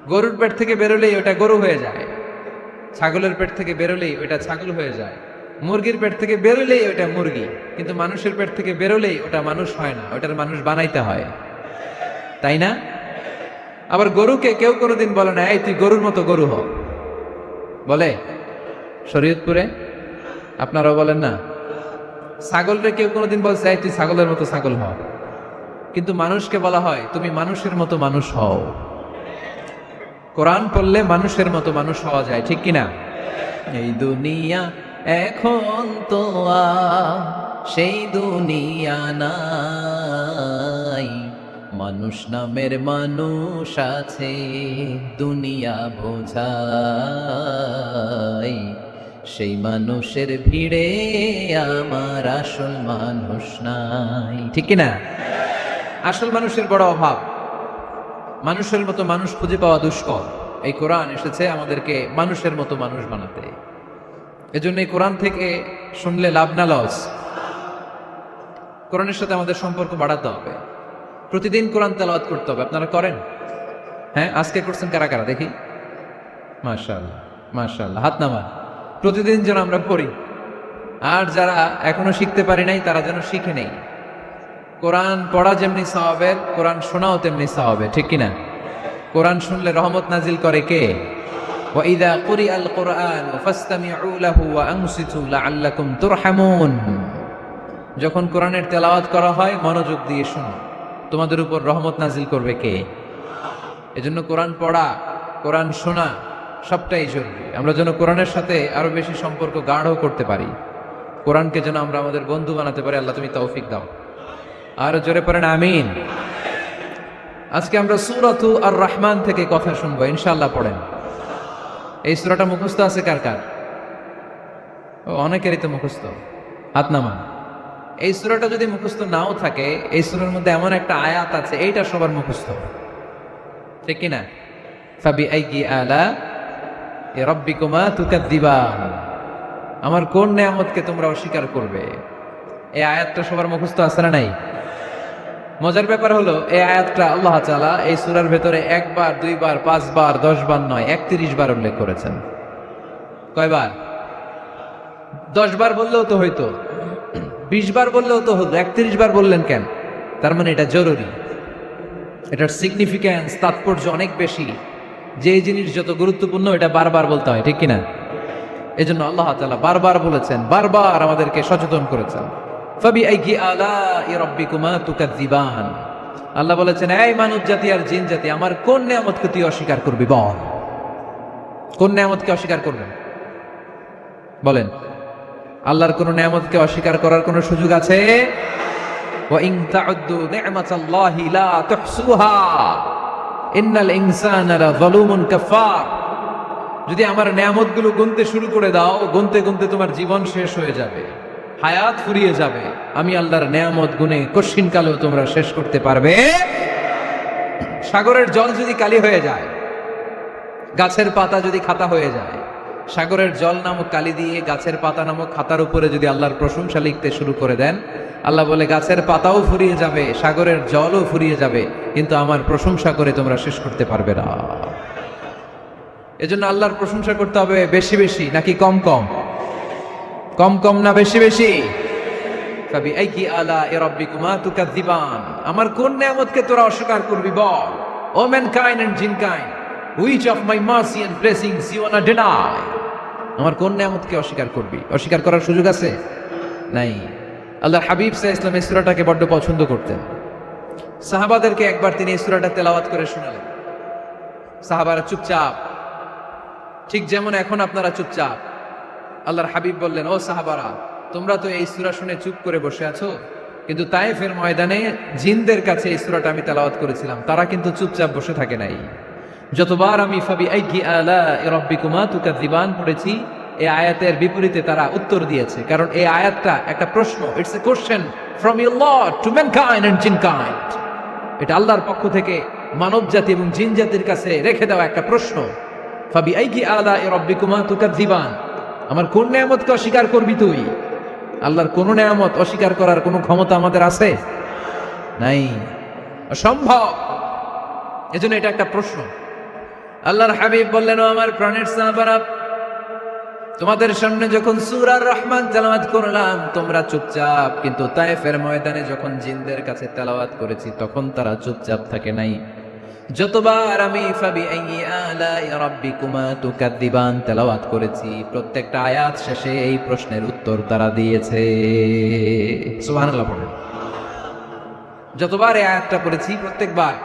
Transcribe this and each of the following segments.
গরুর পেট থেকে বেরোলেই ওটা গরু হয়ে যায়, ছাগলের পেট থেকে বেরোলেই ওটা ছাগল হয়ে যায়, মুরগির পেট থেকে বেরোলেই ওটা মুরগি, কিন্তু মানুষের পেট থেকে বেরোলেই ওটা মানুষ হয় না, ওটার মানুষ বানাইতে হয়, তাই না? আবার গরুকে কেউ কোনোদিন বলে না এই তুই গরুর মতো গরু হ, বলে? শরীয়তপুরে আপনারাও বলেন না? ছাগলরে কেউ কোনোদিন বলছে এই তুই ছাগলের মতো ছাগল হ, কিন্তু মানুষকে বলা হয় তুমি মানুষের মতো মানুষ হও। কোরআন পড়লে মানুষের মতো মানুষ হওয়া যায়, ঠিক কিনা? এই দুনিয়া এখন তো আর সেই দুনিয়া নাই, মানুষ নামের মানুষ আছে দুনিয়া বোঝাই, সেই মানুষের ভিড়ে আমার আসল মানুষ নাই, ঠিক কিনা? আসল মানুষের বড় অভাব, মানুষের মতো মানুষ খুঁজে পাওয়া দুষ্কর। এই কোরআন এসেছে আমাদেরকে মানুষের মতো মানুষ বানাতে। এজন্য এই কোরআন থেকে শুনলে লাভ না লস, কোরআনের সাথে আমাদের সম্পর্ক বাড়াতে হবে। প্রতিদিন কোরআন তেলাওয়াত করতে হবে। আপনারা করেন? হ্যাঁ, আজকে করছেন কারা কারা দেখি? মাশাআল্লাহ মাশাআল্লাহ, হাত নামান। প্রতিদিন যেন আমরা পড়ি, আর যারা এখনো শিখতে পারি নাই তারা যেন শিখে নেই। কোরআন পড়া যেমনি সওয়াবের, কোরআন শোনাও তেমনি সওয়াবের, ঠিক কিনা? কোরআন শুনলে রহমত নাজিল করে কে? ওয়া ইযা কুরিআল কুরআন ফাসতামিউ লাহু ওয়া আনসিতু লাআল্লাকুম তুরহামুন। যখন কোরআনের তেলাওয়াত করা হয় মনোযোগ দিয়ে শুনো, তোমাদের উপর রহমত নাজিল করবে কে? এজন্য কোরআন পড়া, কোরআন শোনা সবটাই জরুরি। আমরা যেন কোরআনের সাথে আরো বেশি সম্পর্ক গাঢ় করতে পারি, কোরআনকে যেন আমরা আমাদের বন্ধু বানাতে পারি। আল্লাহ তুমি তৌফিক দাও। আর জোরে পড়েন আমিন। আজকে আমরা সূরাতু আর রহমান থেকে কথা শুনবো ইনশাআল্লাহ। পড়েন। এই সূরাটা মুখস্থ আছে কার কার? অনেকেরই তো মুখস্থ, হাত নামান। এই সূরাটা যদি মুখস্থ নাও থাকে, এই সূরার মধ্যে এমন একটা আয়াত আছে এইটা সবার মুখস্থ, ঠিক কিনা? ফাবিআইয়ি আলা রাব্বিকুমা তুকাদ্দিবান, আমার কোন নিয়ামতকে তোমরা অস্বীকার করবে। এই আয়াতটা সবার মুখস্থ আছে না নাই? মজার ব্যাপার হলো এই আয়াতটা আল্লাহ তাআলা এই সূরার ভেতরে একবার, দুইবার, 5 বার, 10 বার নয়, 31 বার উল্লেখ করেছেন। কয়বার? 10 বার বললেও তো হইতো, 20 বার বললেও তো হতো, 31 বার বললেন কেন? তার মানে এটা জরুরি, এটার সিগনিফিক্যান্স, তাৎপর্য অনেক বেশি। যে জিনিস যত গুরুত্বপূর্ণ এটা বারবার বলতে হয়, ঠিক কিনা? এজন্য আল্লাহ তাআলা বারবার বলেছেন, বারবার আমাদেরকে সচেতন করেছেন। ফাবিআইয়ি আলাই রাব্বিকুমা তুকাযযিবান। আল্লাহ বলেছেন, এই মানব জাতি আর জিন জাতি, আমার কোন নিয়ামতকে তুই অস্বীকার করবি বল? কোন নিয়ামতকে অস্বীকার করবেন বলেন? আল্লাহর কোন নিয়ামতকে অস্বীকার করার কোন সুযোগ আছে? ওয়া ইন তাউদ্দু নি'মাতাল্লাহি লা তুহসুহা ইন্নাল ইনসানা লাযালুমুন কাফার। যদি আমার নিয়ামতগুলো গুনতে শুরু করে দাও, গুনতে গুনতে তোমার জীবন শেষ হয়ে যাবে, হায়াত ফুরিয়ে যাবে। আমি আল্লাহর নিয়ামত গুনে কশিন কালেও তোমরা শেষ করতে পারবে। সাগরের জল যদি কালি হয়ে যায়, গাছের পাতা যদি খাতা হয়ে যায়, সাগরের জল নামক কালি দিয়ে গাছের পাতা নামক খাতার উপরে যদি আল্লাহর প্রশংসা লিখতে শুরু করে দেন, আল্লাহ বলে গাছের পাতাও ফুরিয়ে যাবে, সাগরের জলও ফুরিয়ে যাবে, কিন্তু আমার প্রশংসা করে তোমরা শেষ করতে পারবে না। এজন্য আল্লাহর প্রশংসা করতে হবে বেশি বেশি নাকি কম কম? কম কম না বেশি বেশি? ফাবিআইয়ি আলাই রাব্বিকুমা তুকাযযিবান, আমার কোন নিয়ামতকে তোরা অস্বীকার করবি বল? O mankind and jinnkind, which of my mercy and blessings you wanna deny? আমার কোন নিয়ামতকে অস্বীকার করবি? অস্বীকার করার সুযোগ আছে? নাই। আল্লাহর হাবিব সাল্লাল্লাহু আলাইহি ওয়াসাল্লাম এই সূরাটাকে বড় পছন্দ করতেন। সাহাবাদেরকে একবার তিনি এই সূরাটা তেলাওয়াত করে শোনালেন। সাহাবারা চুপচাপ, ঠিক যেমন এখন আপনারা চুপচাপ। আল্লাহর হাবিব বললেন, ও সাহাবারা, তোমরা তো এই সূরা শুনে চুপ করে বসে আছো, কিন্তু তায়েফের ময়দানে জিনদের কাছে এই সূরাটা আমি তেলাওয়াত করেছিলাম, তারা কিন্তু চুপচাপ বসে থাকে নাই। যতবার আমি ফাবিআইয়ি আলাই রাব্বিকুমা তুকাযযিবান পড়েছি, এই আয়াতের বিপরীতে তারা উত্তর দিয়েছে, কারণ এই আয়াতটা একটা প্রশ্ন। It's a question from your lord to mankind and jinnkind. এটা আল্লাহর পক্ষ থেকে মানব জাতি এবং জিন জাতির কাছে রেখে দেওয়া একটা প্রশ্ন। ফাবিআইয়ি আলাই রাব্বিকুমা তুকাযযিবান, আমার কোন নিয়ামতকে অস্বীকার করবি তুই? আল্লাহর কোন নিয়ামত অস্বীকার করার কোন ক্ষমতা আমাদের আছে? নাই, অসম্ভব। এজন্য এটা একটা প্রশ্ন। আল্লাহর হাবিব বললেন, ও আমার প্রাণের সাহাবারা, তোমাদের সামনে যখন সূরা আর রহমান তেলাওয়াত করলাম তোমরা চুপচাপ, কিন্তু তায়েফের ময়দানে যখন জিনদের কাছে তেলাওয়াত করেছি তখন তারা চুপচাপ থাকে নাই। যতবার আমি ফাবিআইয়ি আলাই রাব্বিকুমা তুকাদ্দিবান তেলাওয়াত করেছি প্রত্যেকটা আয়াত শেষে এই প্রশ্নের উত্তর তারা দিয়েছে। সুবহানাল্লাহ পড়েন। যতবার এই আয়াতটা পড়েছি প্রত্যেকবার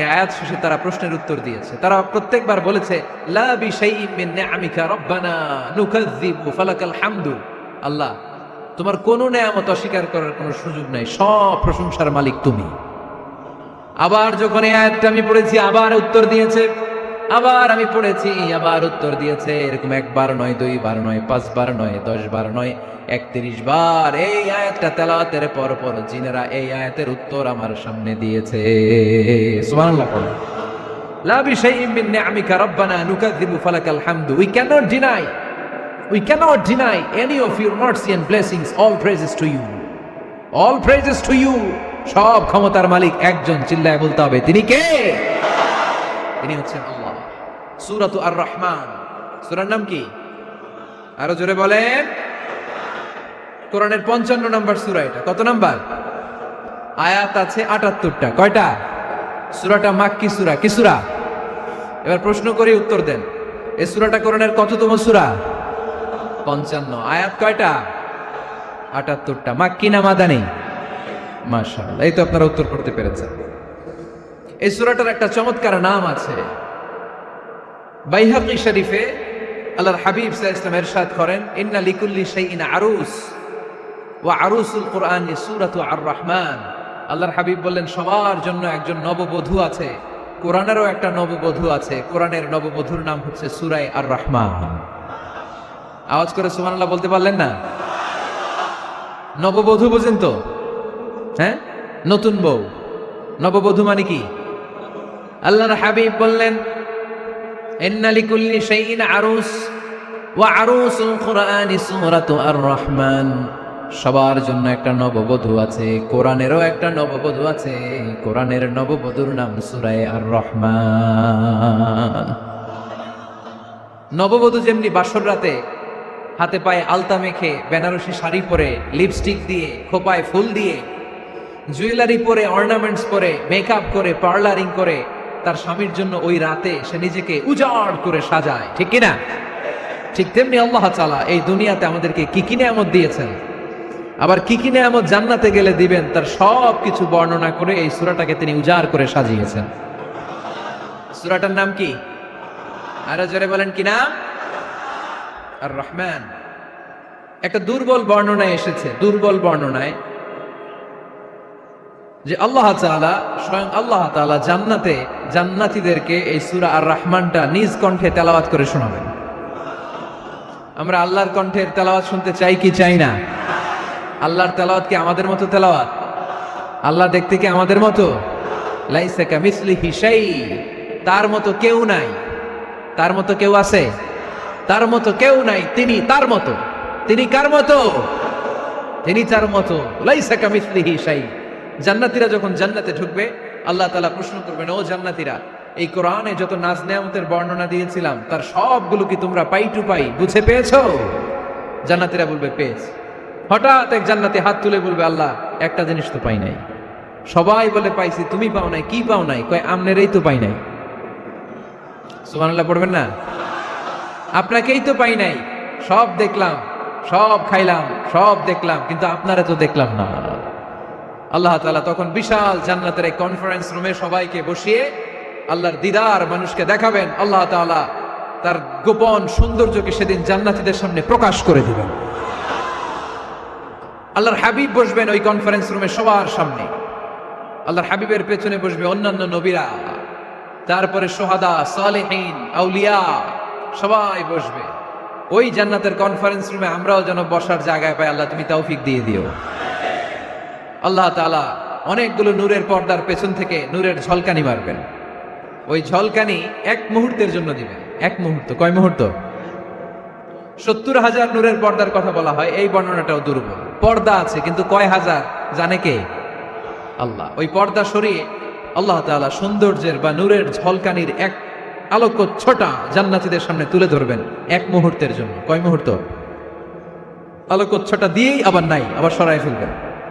এই আয়াত শেষে তারা প্রশ্নের উত্তর দিয়েছে। তারা প্রত্যেকবার বলেছে, লা বিশাইইন মিন নিআমিকা রব্বানা নুকাযযিবু ফালাকাল হামদু। আল্লাহ, তোমার কোনো নেয়ামত অস্বীকার করার কোনো সুযোগ নাই, সব প্রশংসার মালিক তুমি। আবার যখন এই আয়াতটা আমি পড়েছি আবার উত্তর দিয়েছে, আবার আমি পড়েছি আবার উত্তর দিয়েছে। এরকম একবার নয়, দুইবার নয়, 5 বার নয়, 10 বার নয়, 31 বার এই আয়াতটা তেলাওয়াতের পর পর জিনেরা এই আয়াতের উত্তর আমার সামনে দিয়েছে। সুবহানাল্লাহ পড়ুন। লা বিশাইইন মিন নিআমিকা রব্বানা নুকাযযিবু ফালাকাল হামদু। We cannot deny any of your mercy and blessings. All praises to you. All praises to you. সব ক্ষমতার মালিক একজন, চিল্লায় বলতে হবে, তিনি কে? তিনি হচ্ছেন আল্লাহ। সূরাতু আর রহমান, সূরার নাম কি? আরো জোরে বলেন। কোরআনের 55 নম্বর সূরা এটা। কত নাম্বার? আয়াত আছে 78টা। কয়টা? সূরাটা মাক্কি সূরা। কি সূরা? এবার প্রশ্ন করি, উত্তর দেন। এই সূরাটা কোরআনের কততম সূরা? 55। আয়াত কয়টা? 78টা। মাক্কি না মাদানী? মাশাআল্লাহ, এই তো আপনারা উত্তর করতে পেরেছেন। এই সূরাটার একটা চমৎকার নাম আছে। বাইহাকী শরীফে আল্লাহর হাবিব সাল্লাল্লাহু আলাইহি ওয়াসাল্লাম ইরশাদ করেন, ইন্না লিকুল্লি শাইইন আরুস ওয়া আরুসুল কুরআনি সূরাতু আর রহমান। আল্লাহর হাবিব বললেন, সবার জন্য একজন নববধূ আছে, কোরআনেরও একটা নববধূ আছে। কোরআনের নববধূর নাম হচ্ছে সূরা আর রহমান। আওয়াজ করে সুবহানাল্লাহ বলতে পারলেন না? নববধূ বুঝেন তো? হ্যাঁ, নতুন বউ। নববধূ মানে কি? আল্লাহর হাবিব বললেন, ইন্না লিকুল্লি শাইইন আরুস ওয়া আরুসুল কুরআনি সূরাতু আর রহমান। সবার জন্য একটা নববধূ আছে, কোরআনেরও একটা নববধূ আছে। কোরআনের নববধূর নাম সূরা আর রহমান। নববধূ যেমনি বাসর রাতে হাতে পায়ে আলতা মেখে, বেনারসি শাড়ি পরে, লিপস্টিক দিয়ে, খোপায় ফুল দিয়ে, জুয়েলারি পরে, অর্নামেন্টস পরে, মেকআপ করে, পার্লারিং করে তার স্বামীর জন্য ওই রাতে সে নিজেকে উজাড় করে সাজায়, ঠিক কিনা? ঠিক তেমনি আল্লাহ তাআলা এই দুনিয়াতে আমাদেরকে কি কি নিয়ামত দিয়েছেন, আবার কি কি নিয়ামত জান্নাতে গেলে দিবেন, তার সব কিছু বর্ণনা করে এই সূরাটাকে তিনি উজাড় করে সাজিয়েছেন। সূরাটার নাম কি? আরো জোরে বলেন, কি নাম? আর রহমান। একটা দুর্বল বর্ণনায় এসেছে, দুর্বল বর্ণনায়, যে আল্লাহ তাআলা, স্বয়ং আল্লাহ তাআলা জান্নাতে জান্নাতীদেরকে এই সূরা আর রহমানটা নিজ কণ্ঠে তেলাওয়াত করে শোনাবেন। আমরা আল্লাহর কণ্ঠের তেলাওয়াত শুনতে চাই কি চাই না? আল্লাহর তেলাওয়াত কি আমাদের মতো তেলাওয়াত? আল্লাহ দেখতে কি আমাদের মতো? লাইসা কামিসলিহি শাই। তার মতো কেউ নাই। তার মতো কেউ আছে? তার মতো কেউ নাই। তিনি তার মতো। তিনি কার মতো? তিনি তার মতো। লাইসা কামিসলিহি শাই। জান্নাতীরা যখন জান্নাতে ঢুকবে আল্লাহ তাআলা প্রশ্ন করবেন, ও জান্নাতীরা, এই কোরআনে যত নাজ নেয়ামতের বর্ণনা দিয়েছিলাম তার সবগুলো কি তোমরা পাই টু পাই বুঝে পেয়েছো? জান্নাতীরা বলবে পেয়েছি। হঠাৎ এক জান্নাতি হাত তুলে বলবে, আল্লাহ, একটা জিনিস তো পাই নাই। সবাই বলে পাইছি, তুমি পাও নাই। কি পাও নাই? কয়, আমনেরই তো পাই নাই। সুবহানাল্লাহ পড়বেন না? আপনাকেই তো পাই নাই। সব দেখলাম, সব খাইলাম, সব দেখলাম, কিন্তু আপনারা তো দেখলাম না। আল্লাহ তাআলা তখন বিশাল জান্নাতের এক কনফারেন্স রুমে সবাইকে বসিয়ে আল্লাহর দিদার মানুষকে দেখাবেন। আল্লাহ তাআলা তার গোপন সৌন্দর্যকে সেদিন জান্নাতীদের সামনে প্রকাশ করে দিবেন। আল্লাহর হাবিব বসবেন ওই কনফারেন্স রুমে সবার সামনে। আল্লাহর হাবিবের পেছনে বসবে অন্যান্য নবীরা, তারপরে সোহাদা, সালেহীন, আউলিয়া, সবাই বসবে ওই জান্নাতের কনফারেন্স রুমে। আমরাও যেন বসার জায়গায় পাই, আল্লাহ তুমি তৌফিক দিয়ে দিও। আল্লাহ তাআলা অনেকগুলো নূরের পর্দার পেছন থেকে নূরের ঝলকানি মারবেন। ওই ঝলকানি এক মুহূর্তের জন্য দিবেন। এক মুহূর্ত। কয় মুহূর্ত? 70,000 নূরের পর্দার কথা বলা হয়, এই বর্ণনাটাও দুর্বল। পর্দা আছে কিন্তু কয় হাজার জানে কে? আল্লাহ। ওই পর্দা সরিয়ে আল্লাহ তাআলা সৌন্দর্যের বা নূরের ঝলকানির এক আলোকচ্ছটা জান্নাতীদের সামনে তুলে ধরবেন এক মুহূর্তের জন্য। কয় মুহূর্ত? আলোকচ্ছটা দিয়েই আবার নাই, আবার সরাই ফেলবেন।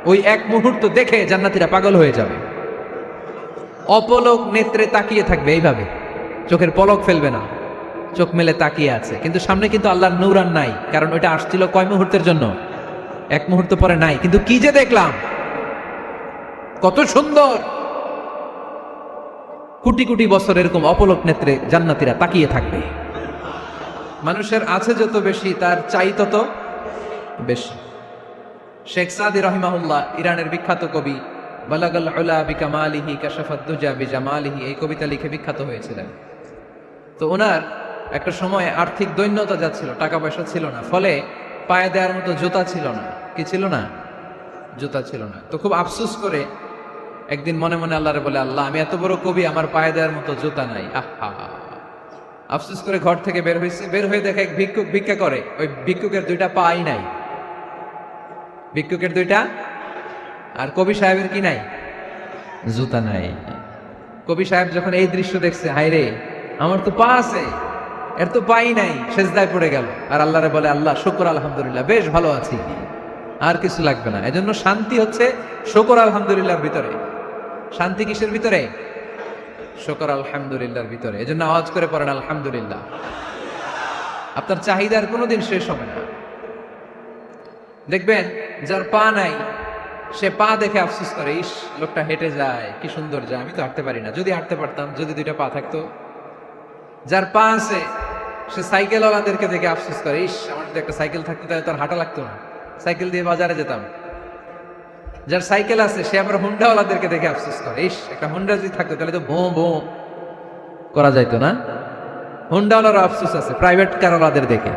ওই এক মুহূর্ত দেখে জান্নাতীরা পাগল হয়ে যাবে, অপলক নেত্রে তাকিয়ে থাকবে এইভাবে, চোখের পলক ফেলবে না, চোখ মেলে তাকিয়ে আছে। কিন্তু সামনে কিন্তু আল্লাহর নূর আর নাই, কারণ ওইটা আসছিল কয় মুহূর্তের জন্য? এক মুহূর্ত পরে নাই। কিন্তু কি যে দেখলাম, কত সুন্দর! কোটি কোটি বছর এরকম অপলক নেত্রে জান্নাতীরা তাকিয়ে থাকবে। মানুষের আছে যত বেশি, তার চাই তত বেশি। শেখ সাদি রহিমাহুল্লাহ, ইরানের বিখ্যাত কবি, বালাগাল উলা বিকামালিহি কাশাফাদ দুজা বিজামালিহি, এই কবিতা লিখে বিখ্যাত হয়েছিলেন। তো ওনার একটা সময় আর্থিক দৈন্যতা যাচ্ছিল, টাকা পয়সা ছিল না, ফলে পায়ে দেওয়ার মতো জুতা ছিল না। কি ছিল না? জুতা ছিল না। তো খুব আফসোস করে একদিন মনে মনে আল্লাহরে বলে, আল্লাহ, আমি এত বড় কবি, আমার পায়ে দেওয়ার মতো জুতা নাই। আহা! আফসোস করে ঘর থেকে বের হয়েছে, বের হয়ে দেখে এক ভিক্ষুক ভিক্ষা করে। ওই ভিক্ষুকের দুইটা পাই নাই, ভিক্ষুকের দুইটা, আর কবি সাহেবের কি নাই? জুতা নাই। কবি সাহেব যখন এই দৃশ্য দেখছে, হায় রে, আমার তো পা আছে, এর তো পাই নাই, সেজদায় পড়ে গেল। আর আল্লাহরে বলে, আল্লাহ শুকর আলহামদুলিল্লাহ, বেশ ভালো আছি, আর কিছু লাগবে না। এজন্য শান্তি হচ্ছে শুকর আলহামদুলিল্লাহর ভিতরে। শান্তি কিসের ভিতরে? শুকর আলহামদুলিল্লাহর ভিতরে। এজন্য আওয়াজ করে পড়েন আলহামদুলিল্লাহ। আপনার চাহিদার কোনোদিন শেষ হবে না। দেখবেন যার পা নাই, সে পা দেখে আফসোস করে, ইস, লোকটা হেঁটে যায়, কি সুন্দর যায়, আমি তো হাঁটতে পারি না, যদি হাঁটতে পারতাম, যদি দুইটা পা থাকতো। যার পা আছে, সে সাইকেলওয়ালাদেরকে দেখে আফসোস করে, ইস, আমার যদি একটা সাইকেল থাকতো তাহলে তার হাঁটা লাগতো না, সাইকেল দিয়ে বাজারে যেতাম। যার সাইকেল আছে, সে আবার হুন্ডাওয়ালাদেরকে দেখে আফসোস করে, ইস, একটা হুন্ডা যদি থাকতো তাহলে তো ভোঁ ভোঁ করা যাইতো না। হুন্ডাওয়ালারও আফসোস আছে প্রাইভেট কারওয়ালাদের দেখে,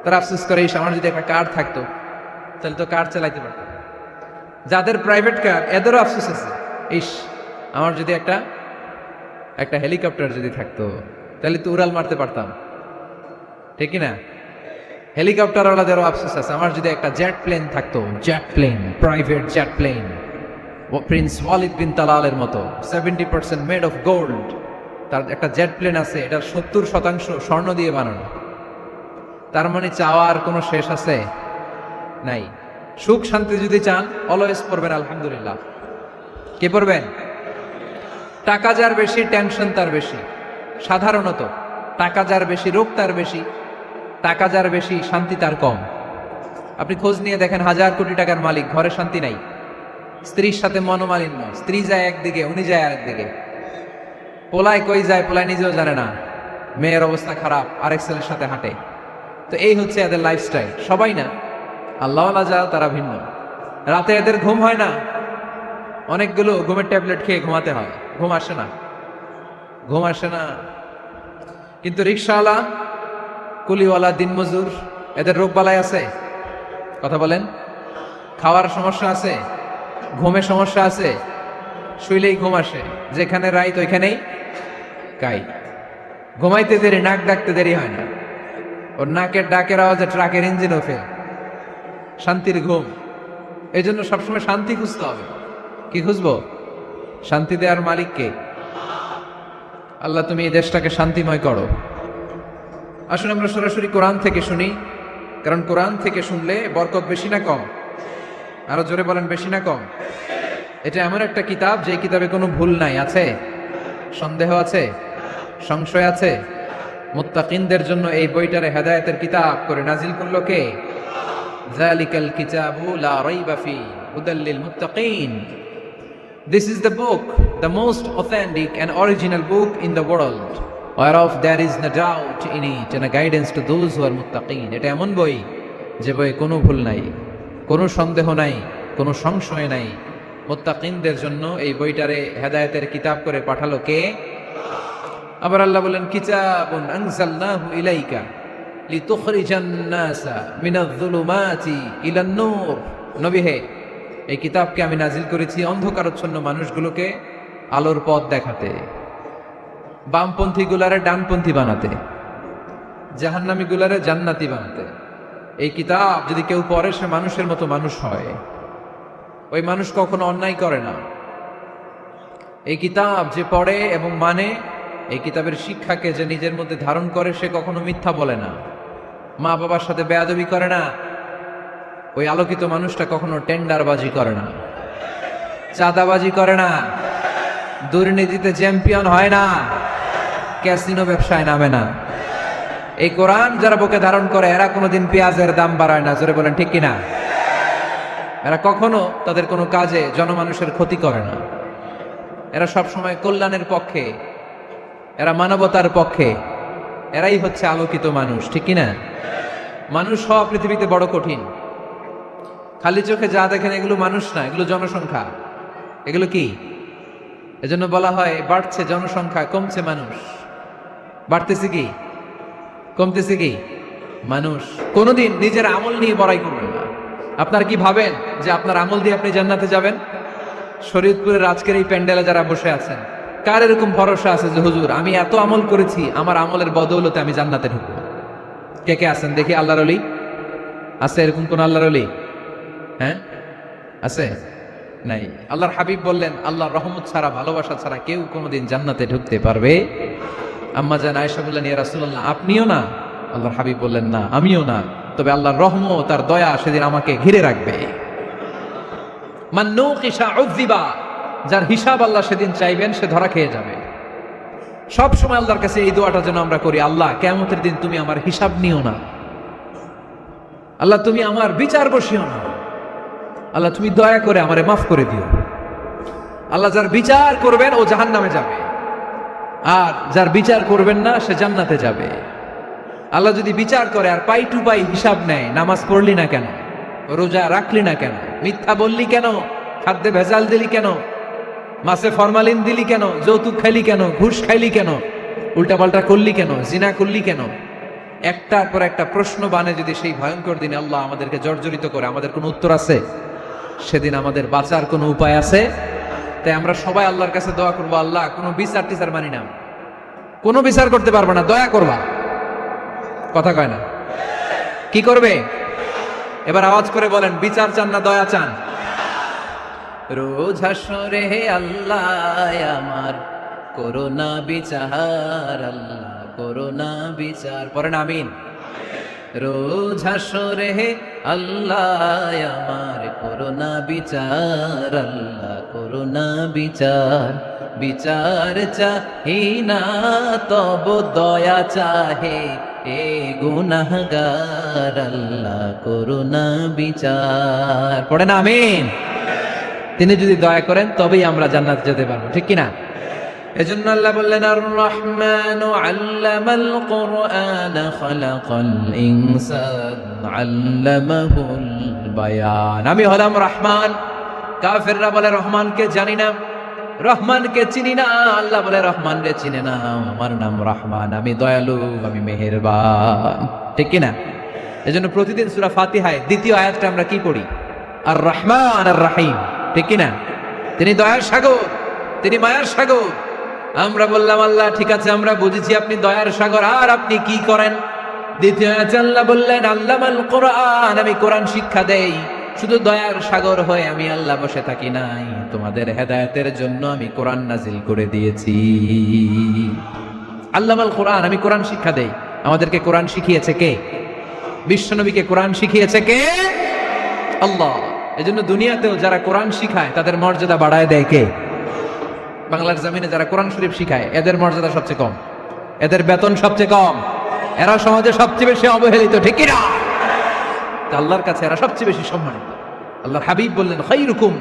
তারা আফসোস করে, ইস, আমার যদি একটা কার থাকতো তাহলে তো কার চালাইতে পারতাম। যাদের প্রাইভেট কার, এদেরও আফসোস আছে, ইস, আমার যদি একটা হেলিকপ্টার যদি থাকতো তাহলে তো উড়াল মারতে পারতাম, ঠিক না? হেলিকপ্টারওয়ালাদেরও আফসোস আছে, আমার যদি একটা জেট প্লেন থাকতো, jet plane, private jet plane, prince Walid bin তালালের মতো 70% মেড অফ গোল্ড, তার একটা জেট প্লেন আছে, এটার 70% স্বর্ণ দিয়ে বানানো। তার মানে চাওয়ার কোনো শেষ আছে? নাই। সুখ শান্তি যদি চান, অলওয়েজ পড়বেন আলহামদুলিল্লাহ। কে পড়বেন? টাকা যার বেশি, টেনশন তার বেশি। সাধারণত টাকা যার বেশি, রোগ তার বেশি। টাকা যার বেশি, শান্তি তার কম। আপনি খোঁজ নিয়ে দেখেন, 1000 কোটি টাকার মালিক, ঘরে শান্তি নাই, স্ত্রীর সাথে মনোমালিন্য, স্ত্রী যায় একদিকে, উনি যায় আরেকদিকে, পোলায় কই যায়, পোলায় নিজেও জানে না, মেয়ের অবস্থা খারাপ, আরেক ছেলের সাথে হাঁটে। তো এই হচ্ছে এদের লাইফস্টাইল। সবাই না, আল্লাহওয়ালা যারা, তারা ভিন্ন। রাতে এদের ঘুম হয় না, অনেকগুলো ঘুমের ট্যাবলেট খেয়ে ঘুমাতে হয়, ঘুম আসে না, ঘুম আসে না। কিন্তু রিক্সাওয়ালা, কুলিওয়ালা, দিনমজুর, এদের রোগ বালাই আছে? কথা বলেন। খাওয়ার সমস্যা আছে, ঘুমের সমস্যা আছে, শুইলেই ঘুম আসে, যেখানে রাইত ওইখানেই কাই। ঘুমাইতে দেরি, নাক ডাকতে দেরি হয় না, ওর নাকের ডাকের আওয়াজে ট্রাকের ইঞ্জিনও ফেল। শান্তির ঘুম। এই জন্য সবসময় শান্তি খুঁজতে হবে। কি খুঁজবো? শান্তি দেওয়ার মালিককে। আল্লাহ, তুমি এই দেশটাকে শান্তিময় করো। আসুন আমরা সরাসরি কোরআন থেকে শুনি, কারণ কোরআন থেকে শুনলে বরকত বেশি না কম? আরো জোরে বলেন, বেশি না কম? এটা এমন একটা কিতাব, যে কিতাবে কোনো ভুল নাই। আছে? সন্দেহ আছে? সংশয় আছে? মুত্তাকিনদের জন্য এই বইটারে হেদায়েতের কিতাব করে নাজিল করলো কে? যালিকাল কিতাবু লা রাইবা ফি হুদাল লিল মুত্তাকিন। This is the book, the most authentic and original book in the world, whereof there is no doubt in it, and a guidance to those who are muttaqin. এটা এমন বই, যে বইয়ে কোনো ভুল নাই, কোনো সন্দেহ নাই, কোনো সংশয় নাই। মুত্তাকিনদের জন্য এই বইটারে হেদায়েতের কিতাব করে পাঠালো কে? আবার আল্লাহ বলেন, কিতাবুন আনজালনাহু ইলাইকা লিতুখরিজান নাসা মিনাজ-যুলুমাতি ইলান নূর। নবী হে, এই কিতাবকে আমি নাজিল করেছি অন্ধকারাচ্ছন্ন মানুষগুলোকে আলোর পথ দেখাতে, বামপন্থী গুলারে ডানপন্থী বানাতে, জাহান্নামী গুলারে জান্নাতি বানাতে। এই কিতাব যদি কেউ পড়ে, সে মানুষের মতো মানুষ হয়। ওই মানুষ কখনো অন্যায় করে না। এই কিতাব যে পড়ে এবং মানে, এই কিতাবের শিক্ষাকে যে নিজের মধ্যে ধারণ করে সে কখনো মিথ্যা বলে না, মা বাবার সাথে বেয়াদবি করে না, ওই আলোকিত মানুষটা কখনো টেন্ডারবাজি করে না, চাঁদাবাজি করে না, দুর্নীতিতে চ্যাম্পিয়ন হয় না, ক্যাসিনো ব্যবসায় নামে না। এই কোরআন যারা বুকে ধারণ করে এরা কোনোদিন পেঁয়াজের দাম বাড়ায় না, জোরে বলেন ঠিক কিনা? এরা কখনো তাদের কোনো কাজে জনমানুষের ক্ষতি করে না, এরা সব সময় কল্যাণের পক্ষে, এরা মানবতার পক্ষে, এরাই হচ্ছে আলোকিত মানুষ, ঠিক কিনা? মানুষ হওয়া পৃথিবীতে বড় কঠিন। খালি চোখে যা দেখেন এগুলো মানুষ না, এগুলো জনসংখ্যা। এগুলো কি? এজন্য বলা হয় বাড়ছে জনসংখ্যা, কমছে মানুষ। বাড়তেছে কি, কমতেছে কি? মানুষ। কোনোদিন নিজের আমল নিয়ে বড়াই করবেন না। আপনার কি ভাবেন যে আপনার আমল দিয়ে আপনি জান্নাতে যাবেন? শরীয়তপুরের আজকের এই প্যান্ডেলে যারা বসে আছেন, কার এরকম ভরসা আছে যে হুজুর আমি এত আমল করেছি, আমার আমলের বদৌলতে আমি জান্নাতে ঢুকবো? কে কে আছেন দেখি? আল্লাহর ওলি আছে? এরকম কোন আল্লাহর ওলি? হ্যাঁ আছে? নাই। আল্লাহর হাবিব বললেন আল্লাহর রহমত ছাড়া, ভালোবাসা ছাড়া কেউ কোনোদিন জান্নাতে ঢুকতে পারবে? আম্মা জান আয়েশা বললেন ইয়া রাসূলুল্লাহ আপনিও না? আল্লাহর হাবিব বললেন না আমিও না, তবে আল্লাহর রহমত তার দয়া সেদিন আমাকে ঘিরে রাখবে। মান নুকিশা উযিবা, যার হিসাব আল্লাহ সেদিন চাইবেন সে ধরা খেয়ে যাবে। সব সময় আল্লাহর কাছে এই দোয়াটা যেন আমরা করি, আল্লাহ কিয়ামতের দিন তুমি আমার হিসাব নিও না, আল্লাহ তুমি আমার বিচার বসিও না, আল্লাহ তুমি দয়া করে আমারে মাফ করে দিও। আল্লাহ যার বিচার করবেন ও জাহান্নামে যাবে, আর যার বিচার করবেন না সে জান্নাতে যাবে। আল্লাহ যদি বিচার করে আর পাই টু পাই হিসাব নেয়, নামাজ পড়লি না কেন, রোজা রাখলি না কেন, মিথ্যা বললি কেন, খাদ্যে ভেজাল দিলি কেন, মাছে ফরমালিন দিলি কেন, যৌতুক খাইলি কেন, ঘুষ খাইলি কেন, উল্টাপাল্টা করলি কেন, জিনা করলি কেন, একটার পর একটা প্রশ্ন বানে যদি সেই ভয়ঙ্কর দিনে আল্লাহ আমাদেরকে জর্জরিত করে, আমাদের কোনো উত্তর আছে? সেদিন আমাদের বাঁচার কোনো উপায় আছে? তাই আমরা সবাই আল্লাহর কাছে দোয়া করবো, আল্লাহ কোনো বিচার টিচার মানি না, কোনো বিচার করতে পারবো না, দয়া করবা। কথা কয় না? কি করবে? এবার আওয়াজ করে বলেন, বিচার চান না দয়া চান? রোজ হাসরে হে আল্লাহ আমার করোনা বিচার, আল্লাহ করোনা বিচার, পড়েন আমিন। রোজ হাসরে হে আল্লাহ আমার করোনা বিচার, আল্লাহ করোনা বিচার। বিচার চাহি না তব দয়া চাহে এ গুনাহগার, আল্লাহ করোনা বিচার। পড়েন আমিন। তিনি যদি দয়া করেন তবেই আমরা জান্নাত যেতে পারবো, ঠিক কিনা? এজন্য আল্লাহ বললেন আর রহমানু আল্লামাল কুরআন খালাকাল ইনসান আল্লামাহুল বায়ান। আমি হলাম রহমান। কাফেররা বলে রহমানকে জানি না, রহমানকে চিনি না। আল্লাহ বলে রহমান রে চিনে না, আমার নাম রহমান, আমি দয়ালু, আমি মেহেরবান, ঠিক কিনা? এজন্য প্রতিদিন সূরা ফাতিহায় দ্বিতীয় আয়াতটা আমরা কি পড়ি? আর রহমান আর রাহিম, ঠিক কিনা? তিনি দয়ার সাগর, তিনি মায়ার সাগর। আমরা বললাম আল্লাহ ঠিক আছে আমরা বুঝেছি আপনি দয়ার সাগর, আর আপনি কি করেন? দ্বিতীয় আয়াতে আল্লাহ বললেন আল্লামাল কোরআন, আমি কোরআন শিক্ষা দেই। শুধু দয়ার সাগর হয়ে আমি আল্লাহ বসে থাকি নাই, তোমাদের হেদায়েতের জন্য আমি কোরআন নাজিল করে দিয়েছি। আল্লামাল কোরআন, আমি কোরআন শিক্ষা দেই। আমাদেরকে কোরআন শিখিয়েছে কে? বিশ্বনবীকে কোরআন শিখিয়েছে কে? আল্লাহ। এজন্য দুনিয়াতেও যারা কোরআন শিখায় তাদের মর্যাদা বাড়ায় দেয় কে? বাংলার জমিনে যারা কোরআন শরীফ শিখায় এদের মর্যাদা সবচেয়ে কম, এদের বেতন সবচেয়ে কম, এরা সমাজে সবচেয়ে বেশি অবহেলিত, ঠিক কিনা? আল্লাহর কাছে এরা সবচেয়ে বেশি সম্মানিত। আল্লাহর হাবিব বললেন খায়রুকুম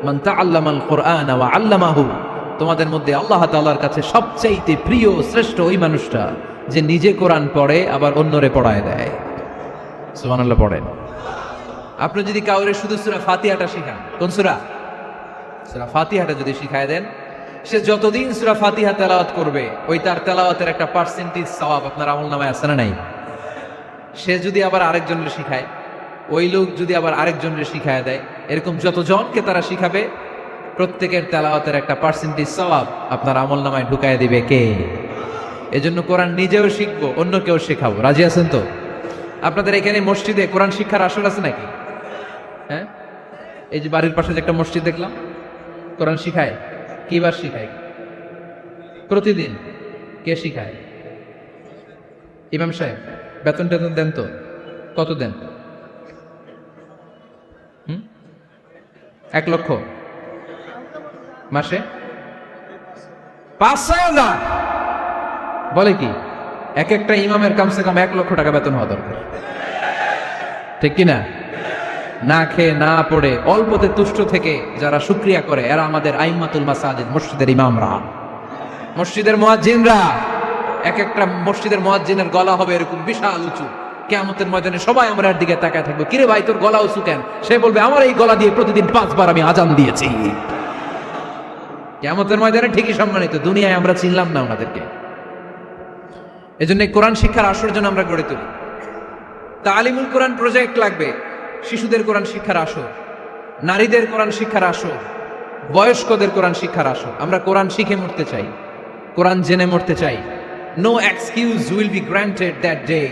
মান তাআল্লামাল কুরআন ওয়া আল্লামাহু, তোমাদের মধ্যে আল্লাহ তাআলার কাছে সবচেয়ে প্রিয় শ্রেষ্ঠ ওই মানুষটা যে নিজে কোরআন পড়ে আবার অন্যরে পড়ায় দেয়। সুবহানাল্লাহ পড়েন। আপনি যদি কাউরে শুধু সূরা ফাতিহাটা শিখান, কোন সূরা? সূরা ফাতিহাটা যদি শিখায় দেন, সে যতদিন সূরা ফাতিহা তেলাওয়াত করবে ওই তার তেলাওয়াতের একটা পার্সেন্টেজ সওয়াব আপনার আমলনামায় আছে না নাই? সে যদি আবার আরেকজনকে শিখায়, ওই লোক যদি আবার আরেকজনকে শিখায় দেয়, এরকম যতজনকে তারা শিখাবে প্রত্যেকের তেলাওয়াতের একটা পার্সেন্টেজ সওয়াব আপনার আমলনামায় ঢুকায় দিবে কে? এজন্য কোরআন নিজেও শিখবো, অন্যকেও শেখাবো। রাজি আছেন তো? আপনাদের এখানে মসজিদে কোরআন শিক্ষার আসর আছে নাকি? হ্যাঁ, এই যে বাড়ির পাশে যে একটা মসজিদ দেখলাম, কোরআন শিখায়। কি বার শিখায়? প্রতিদিন। কে শিখায়? ইমাম সাহেব। বেতন টেতন দেন তো? কত দেন? 1 লক্ষ মাসে? 5,000? বলে কি? এক একটা ইমামের কমসে কম 1 লক্ষ টাকা বেতন হওয়া দরকার, ঠিক কিনা? না খেয়ে না পড়ে অল্পতে তুষ্ট থেকে যারা শুকরিয়া করে এরা আমাদের আইম্মাতুল মাসাজিদ, মসজিদের ইমামরা, মসজিদের মুয়াজ্জিনরা। এক একটা মসজিদের মুয়াজ্জিনের গলা হবে এরকম বিশাল উঁচু। কিয়ামতের ময়দানে সবাই আমরার দিকে তাকায় থাকবে, কিরে ভাই তোর গলা উঁচু কেন? সে বলবে আমার এই গলা দিয়ে প্রতিদিন 5 বার আমি আজান দিয়েছি। কিয়ামতের ময়দানে ঠিকই সম্মানিত, দুনিয়ায় আমরা চিনলাম না ওনাদেরকে। এজন্য কোরআন শিক্ষার আসর জন্য আমরা গড়ে তুলি। তালিমুল কোরআন প্রজেক্ট লাগবে, শিশুদের কোরআন শিক্ষার আসর, নারীদের কোরআন শিক্ষার আসর, বয়স্কদের কোরআন শিক্ষার আসর। আমরা কোরআন শিখে মরতে চাই, কোরআন জেনে মরতে চাই। No excuse will be granted that day.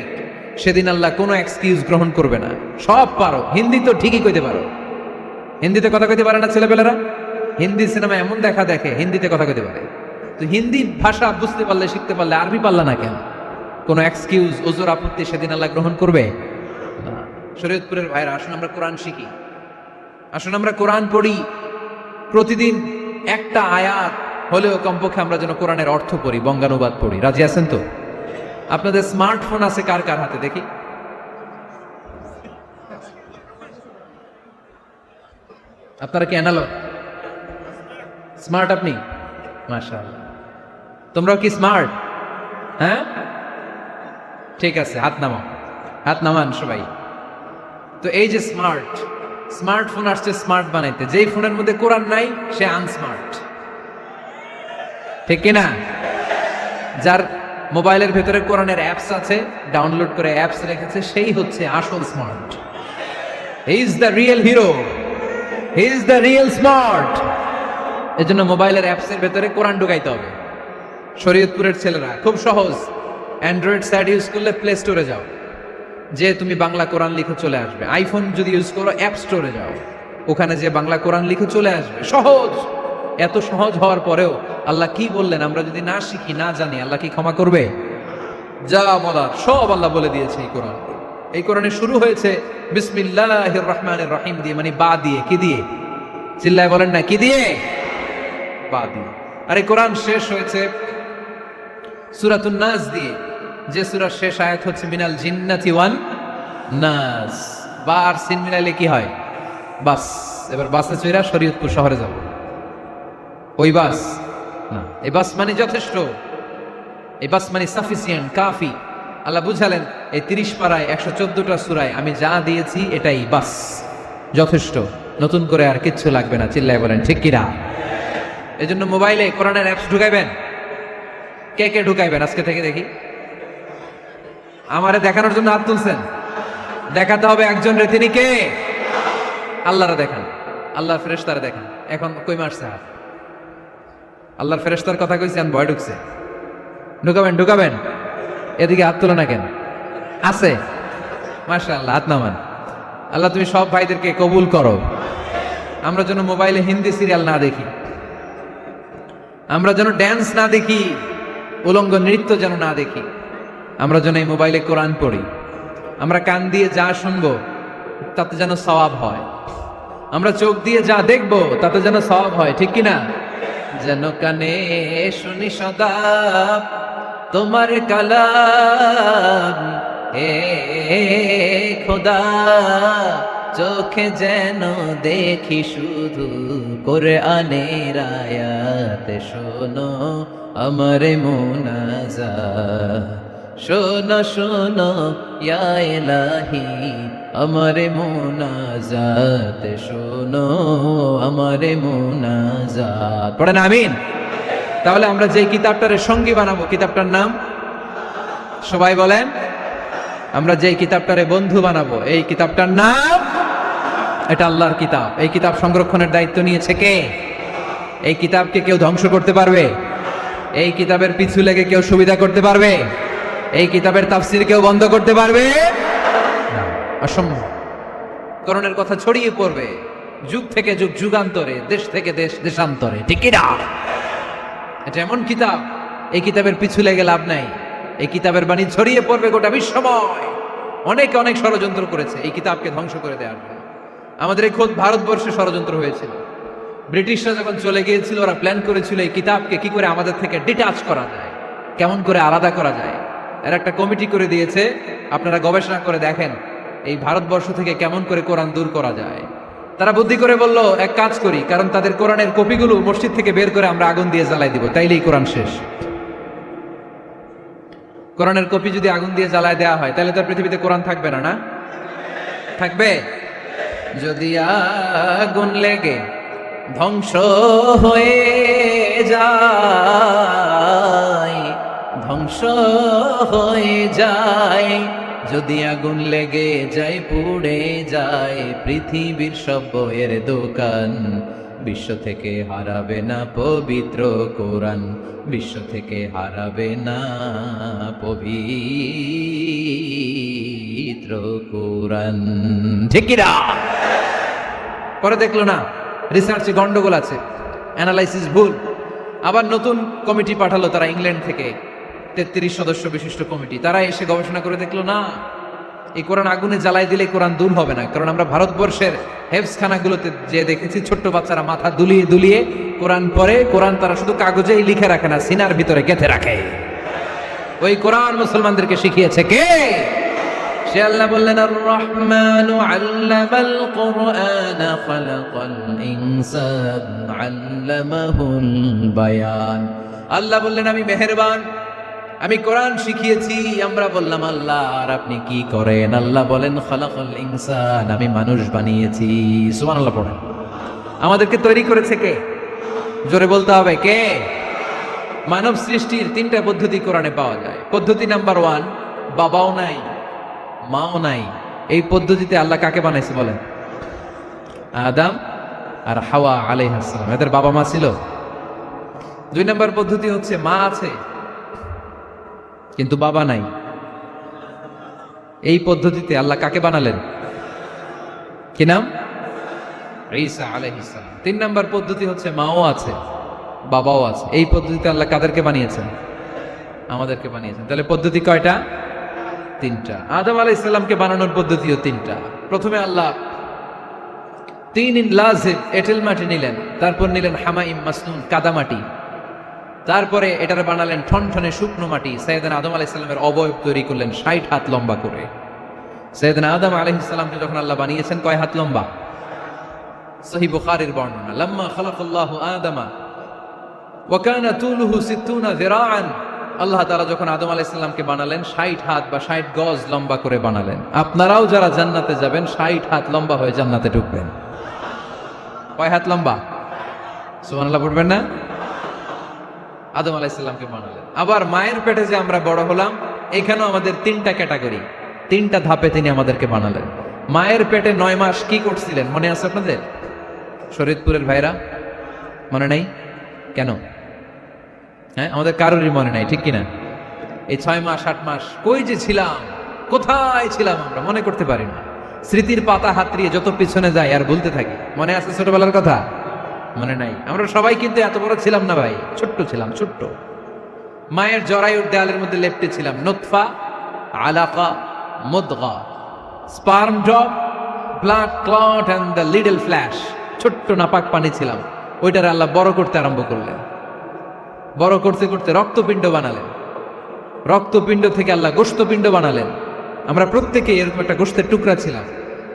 সেদিন আল্লাহ কোনো এক্সকিউজ গ্রহণ করবে না। সব পারো, হিন্দি তো ঠিকই কইতে পারো। হিন্দিতে কথা কইতে পারে না ছেলেপেলেরা? হিন্দি সিনেমা এমন দেখা দেখে হিন্দিতে কথা কইতে পারে। তো হিন্দি ভাষা বুঝতে পারলে, শিখতে পারলে আরবি পারলা না কেন? কোনো এক্সকিউজ, ওজোর, আপত্তি সেদিন আল্লাহ গ্রহণ করবে না। শরীয়তপুরের ভাইরা, আসুন আমরা কোরআন শিখি, আসুন আমরা কোরআন পড়ি। প্রতিদিন একটা আয়াত হলেও কমপক্ষে আমরা যেন কোরআনের অর্থ পড়ি, বঙ্গানুবাদ পড়ি। রাজি আছেন তো? আপনাদের স্মার্টফোন আছে কার কার হাতে দেখি? আপনারা কি অ্যানালগ? স্মার্ট আপনি? মাশাআল্লাহ। তোমরাও কি স্মার্ট? হ্যাঁ, ঠিক আছে, হাত নামাও, হাত নামান সবাই। তো এই যে স্মার্টফোন আসছে স্মার্ট বানাইতে, যেই ফোনের মধ্যে কোরআন নাই সে আনস্মার্ট, ঠিক কিনা? যার মোবাইলের ভেতরে কোরআনের অ্যাপস আছে, ডাউনলোড করে অ্যাপস রেখেছে, সেই হচ্ছে আসল smart. He is the real hero, he is the real smart. এজন্য মোবাইলের অ্যাপসের ভেতরে কোরআন ঢুকাইতে হবে। শরীয়তপুরের ছেলেরা খুব সহজ, অ্যান্ড্রয়েড স্যাট ইউজ করলে প্লে স্টোরে যাও, যে তুমি বাংলা কোরআন লিখে চলে আসবে। আইফোন যদি ইউজ করো অ্যাপ স্টোরে যাও, ওখানে যে বাংলা কোরআন লিখে চলে আসবে। সহজ। এত সহজ হওয়ার পরেও আল্লাহ কি বললেন আমরা যদি না শিখি, না জানি, আল্লাহ কি ক্ষমা করবে? যা বলার সব আল্লাহ বলে দিয়েছে এই কোরআন। এই কোরআনে শুরু হয়েছে বিসমিল্লাহির রহমানির রহিম দিয়ে, মানে বা দিয়ে। কি দিয়ে? চিল্লায় বলেন না, কি দিয়ে? বা দিয়ে। আর এই কোরআন শেষ হয়েছে সূরাতুন নাস দিয়ে, যে সূরার শেষ আয়াত হচ্ছে মিনাল জিন্নাতি ওয়ান নাস। বা আর সিন মিলাইলে কি হয়? বাস। এবার বাসে চড়া শরীয়তপুর শহরে যাব। ওই বাস না, এই বাস মানে যথেষ্ট, এই বাস মানে সাফিসিয়েন্ট, কাফি। আল্লাহ বুঝালেন এই 30 পারায় 114টা সূরায় আমি যা দিয়েছি এটাই বাস, যথেষ্ট, নতুন করে আর কিচ্ছু লাগবে না। চিল্লায় বলেন ঠিক কিনা? এই জন্য মোবাইলে কোরআনের অ্যাপস ঢুকাইবেন। কে কে ঢুকাইবেন আজকে থেকে দেখি? আমারে দেখানোর জন্য হাত তুলছেন? দেখাতে হবে একজন রে, তিনি কে? আল্লাহরা দেখান, আল্লাহর ফেরেশতারা দেখান। এখন কই মারছে হাত? আল্লাহর ফেরেশতার কথা কইছি, আমি ভয় ঢুকছে। ঢুকাবেন ঢুকাবেন। এদিকে হাত তোলে না কেন? আছে? মাশাআল্লাহ, হাত নামান। আল্লাহ তুমি সব ভাইদেরকে কবুল করো। আমরা যেন মোবাইলে হিন্দি সিরিয়াল না দেখি, আমরা যেন ড্যান্স না দেখি, উলঙ্গ নৃত্য যেন না দেখি। আমরা যেন এই মোবাইলে কোরআন পড়ি। আমরা কান দিয়ে যা শুনবো তাতে যেন সওয়াব হয়। আমরা চোখ দিয়ে যা দেখবো তাতে যেন সওয়াব হয়, ঠিক কিনা? যেন কানে শুনি সদা তোমার কালাম, হে খোদা চোখে যেন দেখি শুধু কোরআনের আয়াত। শোনো আমার মুনাজাত, শোনো শোনো ইয়া ইলাহি আমার মুনাজাত, শোনো আমার মুনাজাত। পড়েন আমিন। তাহলে আমরা যে কিতাবটারে সঙ্গী বানাবো, কিতাবটার নাম সবাই বলেন। আমরা যে কিতাবটারে বন্ধু বানাবো, এই কিতাবটার নাম, এটা আল্লাহর কিতাব। এই কিতাব সংরক্ষণের দায়িত্ব নিয়েছে কে? এই কিতাবকে কেউ ধ্বংস করতে পারবে? এই কিতাবের পিছু লেগে কেউ সুবিধা করতে পারবে? এই কিতাবের তাফসীর কেউ বন্ধ করতে পারবে? অসম্ভব। কোরআনের কথা ছড়িয়ে পড়বে যুগ থেকে যুগ, যুগান্তরে, দেশ থেকে দেশ, দেশান্তরে, ঠিক কি না? এটা এমন কিতাব এই কিতাবের পিছু লেগে লাভ নাই। এই কিতাবের বাণী ছড়িয়ে পড়বে গোটা বিশ্বময়। অনেকে অনেক ষড়যন্ত্র করেছে এই কিতাবকে ধ্বংস করে দেওয়ার জন্য। আমাদের এই খোদ ভারতবর্ষে ষড়যন্ত্র হয়েছিল। ব্রিটিশরা যখন চলে গিয়েছিল, ওরা প্ল্যান করেছিল এই কিতাবকে কি করে আমাদের থেকে ডিটাচ করা যায়, কেমন করে আলাদা করা যায়। এর একটা কমিটি করে দিয়েছে, আপনারা গবেষণা করে দেখেন এই ভারতবর্ষ থেকে কেমন করে কোরআন দূর করা যায়। তারা বুদ্ধি করে বলল, এক কাজ করি, কারণ তাদের কোরআনের কপিগুলো মসজিদ থেকে বের করে আমরা আগুন দিয়ে জ্বালাই দিব, তাইলেই কোরআন শেষ। কোরআনের কপি যদি আগুন দিয়ে জ্বালায় দেওয়া হয় তাহলে তো পৃথিবীতে কোরআন থাকবে না, না থাকবে? যদি আগুন লেগে ধ্বংস হয়ে যায়, ধ্বংস হয়ে যায়, যদি আগুন লেগে যায় পুড়ে যায় পৃথিবীর সব বইয়ের দোকান, বিশ্ব থেকে হারাবে না পবিত্র কোরআন, বিশ্ব থেকে হারাবে না পবিত্র কোরআন। ঠিক কি না? পরে দেখলো না রিসার্চে গন্ডগোল আছে, অ্যানালাইসিস ভুল। আবার নতুন কমিটি পাঠালো তারা ইংল্যান্ড থেকে, 33 সদস্য বিশিষ্ট কমিটি। তারা এসে গবেষণা করে দেখলো না, এই কোরআন আগুনে জ্বালাই দিলে কোরআন দূর হবে না। কারণ আমরা ভারতবর্ষের হেফজখানাগুলোতে যে দেখেছি ছোট্ট বাচ্চারা মাথা দুলিয়ে দুলিয়ে কোরআন পড়ে। কোরআন তারা শুধু কাগজেই লিখে রাখে না, সিনার ভিতরে গেঁথে রাখে। ওই কোরআন মুসলমানদেরকে শিখিয়েছে কে? সে আল্লাহ বললেন, আর রহমানু আল্লামাল কুরআন খালাকাল ইনসান আল্লামাহুল বায়ান। আল্লাহ বললেন আমি মেহেরবান, আমি কোরআন শিখিয়েছি। আমরা বললাম আল্লাহ আর আপনি কি করেন? আল্লাহ বলেন খালাকাল ইনসান, আমি মানুষ বানিয়েছি। সুবহানাল্লাহ পড়েন। আমাদেরকে তৈরি করেছে কে? জোরে বলতে হবে কে? মানব সৃষ্টির 3টা পদ্ধতি কোরআনে পাওয়া যায়। পদ্ধতি নাম্বার 1, বাবাও নাই মাও নাই। এই পদ্ধতিতে আল্লাহ কাকে বানাইছে বলেন? আদম আর হাওয়া আলাইহিস সালাম, এদের বাবা মা ছিল। 2 নম্বর পদ্ধতি হচ্ছে মা আছে কিন্তু বাবা নাই। এই পদ্ধতিতে আল্লাহ কাকে বানালেন? কি নাম? ঈসা আলাইহিস সালাম। 3 নম্বর পদ্ধতি হচ্ছে মাও আছে বাবাও আছে। এই পদ্ধতিতে আল্লাহ কাদেরকে বানিয়েছেন? আমাদেরকে বানিয়েছেন। তাহলে পদ্ধতি কয়টা? 3টা। আদম আলাইহিস সালামকে বানানোর পদ্ধতিও 3টা। প্রথমে আল্লাহ 3 লাজিম এঁটেল মাটি নিলেন, তারপর নিলেন হামাইম মাসনুন কাদামাটি, তারপরে এটার বানালেন ঠনঠনে শুকনো মাটি। সাইয়েদনা আদম আলাইহিস সালামের অবয়ব তৈরি করলেন 60 হাত লম্বা করে। সাইয়েদনা আদম আলাইহিস সালামকে যখন আল্লাহ বানিয়েছেন কয় হাত লম্বা? সহিহ বুখারীর বর্ণনা, লাম্মা খালাকাল্লাহু আদামা ওয়া কানা তুলুহু 60 যিরাআন। আল্লাহ তাআলা যখন আদম আলাইহিস সালামকে বানালেন 60 হাত বা 60 গজ লম্বা করে বানালেন। আপনারাও যারা জান্নাতে যাবেন 60 হাত লম্বা হয়ে জান্নাতে ঢুকবেন। কয় হাত লম্বা? সুবহানাল্লাহ পড়বেন না? আদম আলাইহিস সালামকে বানালেন। আবার মায়ের পেটে যে আমরা বড় হলাম, এখানেও আমাদের 3টা ক্যাটাগরি, 3টা ধাপে তিনি আমাদেরকে বানালেন। মায়ের পেটে 9 মাস কি করছিলেন মনে আছে আপনাদের? শরীয়তপুরের ভাইরা মনে নাই কেন? হ্যাঁ, আমাদের কারোরই মনে নাই, ঠিক কিনা? এই 6 মাস 8 মাস কই যে ছিলাম, কোথায় ছিলাম আমরা মনে করতে পারি না। স্মৃতির পাতা হাতড়িয়ে যত পিছনে যাই আর ভুলতে থাকি। মনে আছে ছোটবেলার কথা? মনে নাই। আমরা সবাই কিন্তু এত বড় ছিলাম না ভাই, ছোট্ট ছিলাম, ছোট্ট। মায়ের জরায়ুর দেয়ালের মধ্যে লেপ্টে ছিলাম। নুতফা, আলাকা, মুদগা, sperm drop, blood clot and the little flash. ছোট্ট নাপাক পানি ছিলাম। ওইটার আল্লাহ বড় করতে আরম্ভ করলেন। বড় করতে করতে রক্তপিণ্ড বানালেন। রক্তপিণ্ড থেকে আল্লাহ গোশতপিণ্ড বানালেন। আমরা প্রত্যেকে এরকম একটা গোশতের টুকরা ছিলাম।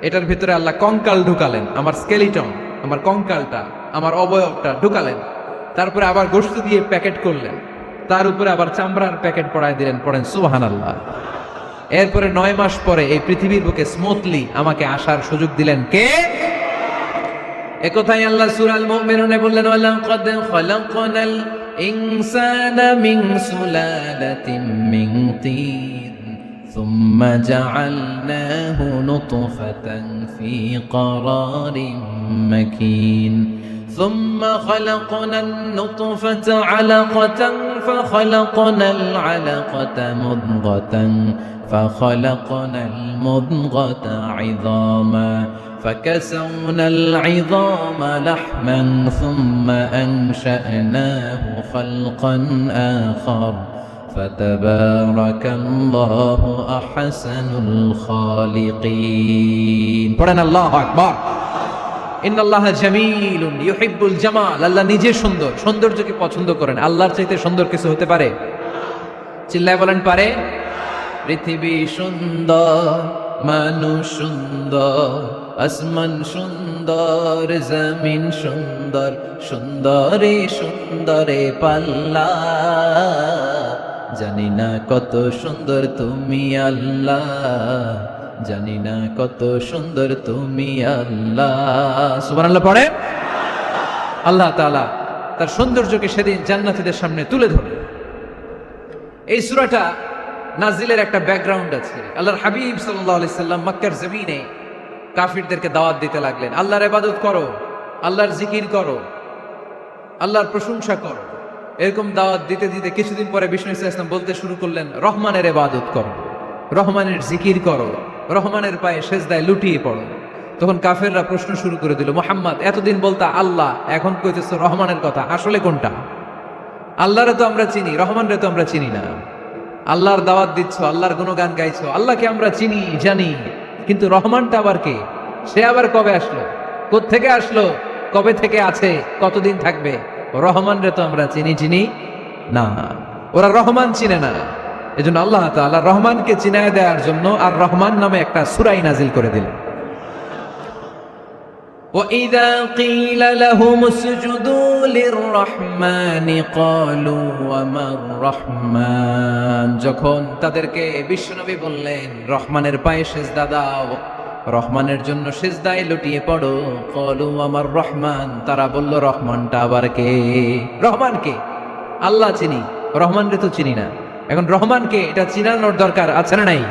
এটার ভিতরে আল্লাহ কঙ্কাল ঢুকালেন, আমার স্কেলিটন, আমার কঙ্কালটা, আমার অবয়বটা ঢুকালেন। তারপরে আবার গোশত দিয়ে প্যাকেট করলেন, তার উপরে আবার চামড়ার প্যাকেট পড়ায় দিলেন। পড়েন সুবহানাল্লাহ। এরপরে 9 মাস পরে এই পৃথিবীর বুকে স্মুথলি আমাকে আসার সুযোগ দিলেন কে? একথাই আল্লাহ সূরা আল মুমিনুনে বললেন, ওয়ালাকাদ খালাকনাল ইনসানা মিন সুলালাতিন মিন তিন সুম্মা জাআলনাহু নুতফাতান ফি ক্বারারিন মাকিন ثم خلقنا النطفة علقة فخلقنا العلقة مضغة فخلقنا المضغة عظاما فكسونا العظام لحما ثم أنشأناه خلقا آخر فتبارك الله أحسن الخالقين পড়েন আল্লাহু আকবার ইন্নাল্লাহা জামিলুন ইউহিব্বুল জামাল আল্লাহ নিজে সুন্দর সৌন্দর্যকে পছন্দ করেন আল্লাহর চাইতে সুন্দর কিছু হতে পারে চিল্লায় বলেন পারে পৃথিবী সুন্দর মানুষ সুন্দর আসমান সুন্দর জমিন সুন্দর সুন্দরে সুন্দরে পাল্লা জানি না কত সুন্দর তুমি আল্লাহ জানি না কত সুন্দর তুমি আল্লাহ সুবহানাল্লাহ পড়ে আল্লাহ তাআলা তার সৌন্দর্যকে সেদিন জান্নাতীদের সামনে তুলে ধরে এই সূরাটা নাজিলের একটা ব্যাকগ্রাউন্ড আছে আল্লাহর হাবিব সাল্লাল্লাহু আলাইহি সাল্লাম মক্কার জমিনে কাফিরদেরকে দাওয়াত দিতে লাগলেন আল্লাহর ইবাদত করো আল্লাহর জিকির করো আল্লাহর প্রশংসা করো এরকম দাওয়াত দিতে দিতে কিছুদিন পরে বিষ্ণু সাল্লাল্লাহু আলাইহি ওয়াসাল্লাম বলতে শুরু করলেন রহমানের ইবাদত করো রহমানের জিকির করো রহমানের পায়ে সেজদায় লুটিয়ে পড়ো তখন কাফেররা প্রশ্ন শুরু করে দিল মুহাম্মদ এতদিন বলতা আল্লাহ এখন কইতেছো রহমানের কথা আসলে কোনটা আল্লাহরে তো আমরা চিনি রহমানরে তো আমরা চিনি না আল্লাহর দাওয়াত দিচ্ছ আল্লাহর গুণগান গাইছো আল্লাহকে আমরা চিনি জানি কিন্তু রহমানটা আবার কে সে আবার কবে আসলো কোত্থেকে আসলো কবে থেকে আছে কতদিন থাকবে রহমানরে তো আমরা চিনি না ওরা রহমান চিনে না এজন্য আল্লাহ তাআলা রহমানকে চিনায় দেওয়ার জন্য আর রহমান নামে একটা সূরা নাজিল করে দিলেন وَإِذَا قِيلَ لَهُمُ اسْجُدُوا لِلرَّحْمَنِ قَالُوا وَمَا الرَّحْمَنُ যখন তাদেরকে বিশ্বনবী বললেন রহমানের পায়ে সিজদা দাও রহমানের জন্য সিজদায় লুটিয়ে পড়ো قَالُوا وَمَا الرَّحْمَنُ তারা বলল রহমানটা আবার কে রহমান কে আল্লাহ চিনি রহমানরে তো চিনি না এখন রহমানকে এটা চিনানোর দরকার আছে না নাই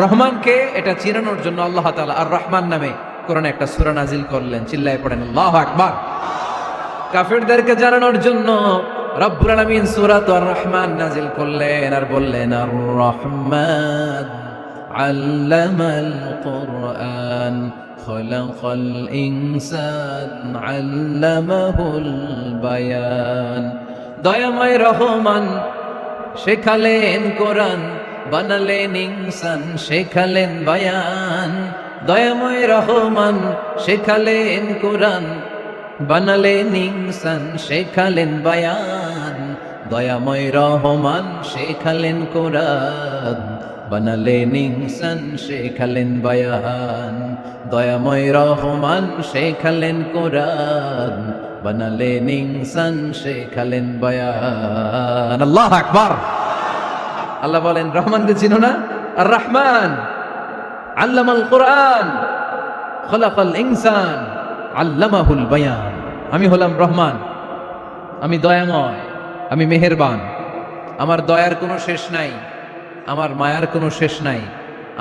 রহমানকে এটা চিনানোর জন্য আল্লাহ তাআলা আর রহমান নামে কোরআনে একটা সূরা নাজিল করলেন চিল্লায়ে পড়েন আল্লাহু আকবার কাফিরদেরকে জানানোর জন্য রব্বুল আলামিন সূরাত আর রহমান নাজিল করলেন আর বললেন আর রহমান আল্লামাল কুরআন খলাকাল ইনসান আল্লামাহুল বায়ান দয়াময় রহমান শেখালেন কোরআন বানালেন ইনসান শেখালেন বায়ান দয়াময় রহমান শেখালেন কোরআন বানালেন ইনসান শেখালেন বায়ান দয়াময় রহমান শেখালেন কোরআন বানালেন ইনসান শেখালেন বায়ান দয়াময় রহমান শেখালেন কোরআন বানালেন ইনসান শেখালেন বায়ান আল্লাহু আকবার আল্লাহ বলেন রহমানকে চিনো না আর রহমান আল্লামাল কোরআন খলাকাল ইনসান আল্লামাহুল বায়ান আমি হলাম রহমান আমি দয়াময় আমি মেহেরবান আমার দয়ার কোনো শেষ নাই আমার মায়ার কোনো শেষ নাই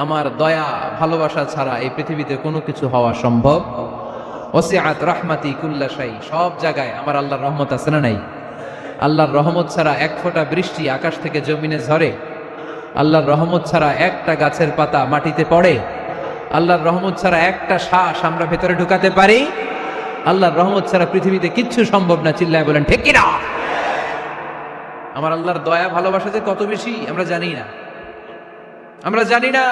আমার দয়া ভালোবাসা ছাড়া এই পৃথিবীতে কোনো কিছু হওয়া সম্ভব ওসিআত রাহমাতি কুল্লা শাই সব জায়গায় আমার আল্লাহর রহমত আছে না নাই আল্লাহর রহমত ছাড়া এক ফোঁটা বৃষ্টি আকাশ থেকে জমিনে ঝরে আল্লাহর রহমত ছাড়া একটা গাছের পাতা মাটিতে পড়ে আল্লাহর রহমত ছাড়া একটা শ্বাস আমরা ভেতরে ঢুকাতে পারি আল্লাহর রহমত ছাড়া পৃথিবীতে কিচ্ছু সম্ভব না চিল্লায় বলেন ঠিক কি না আমার আল্লাহর দয়া ভালোবাসা যে কত বেশি আমরা জানি না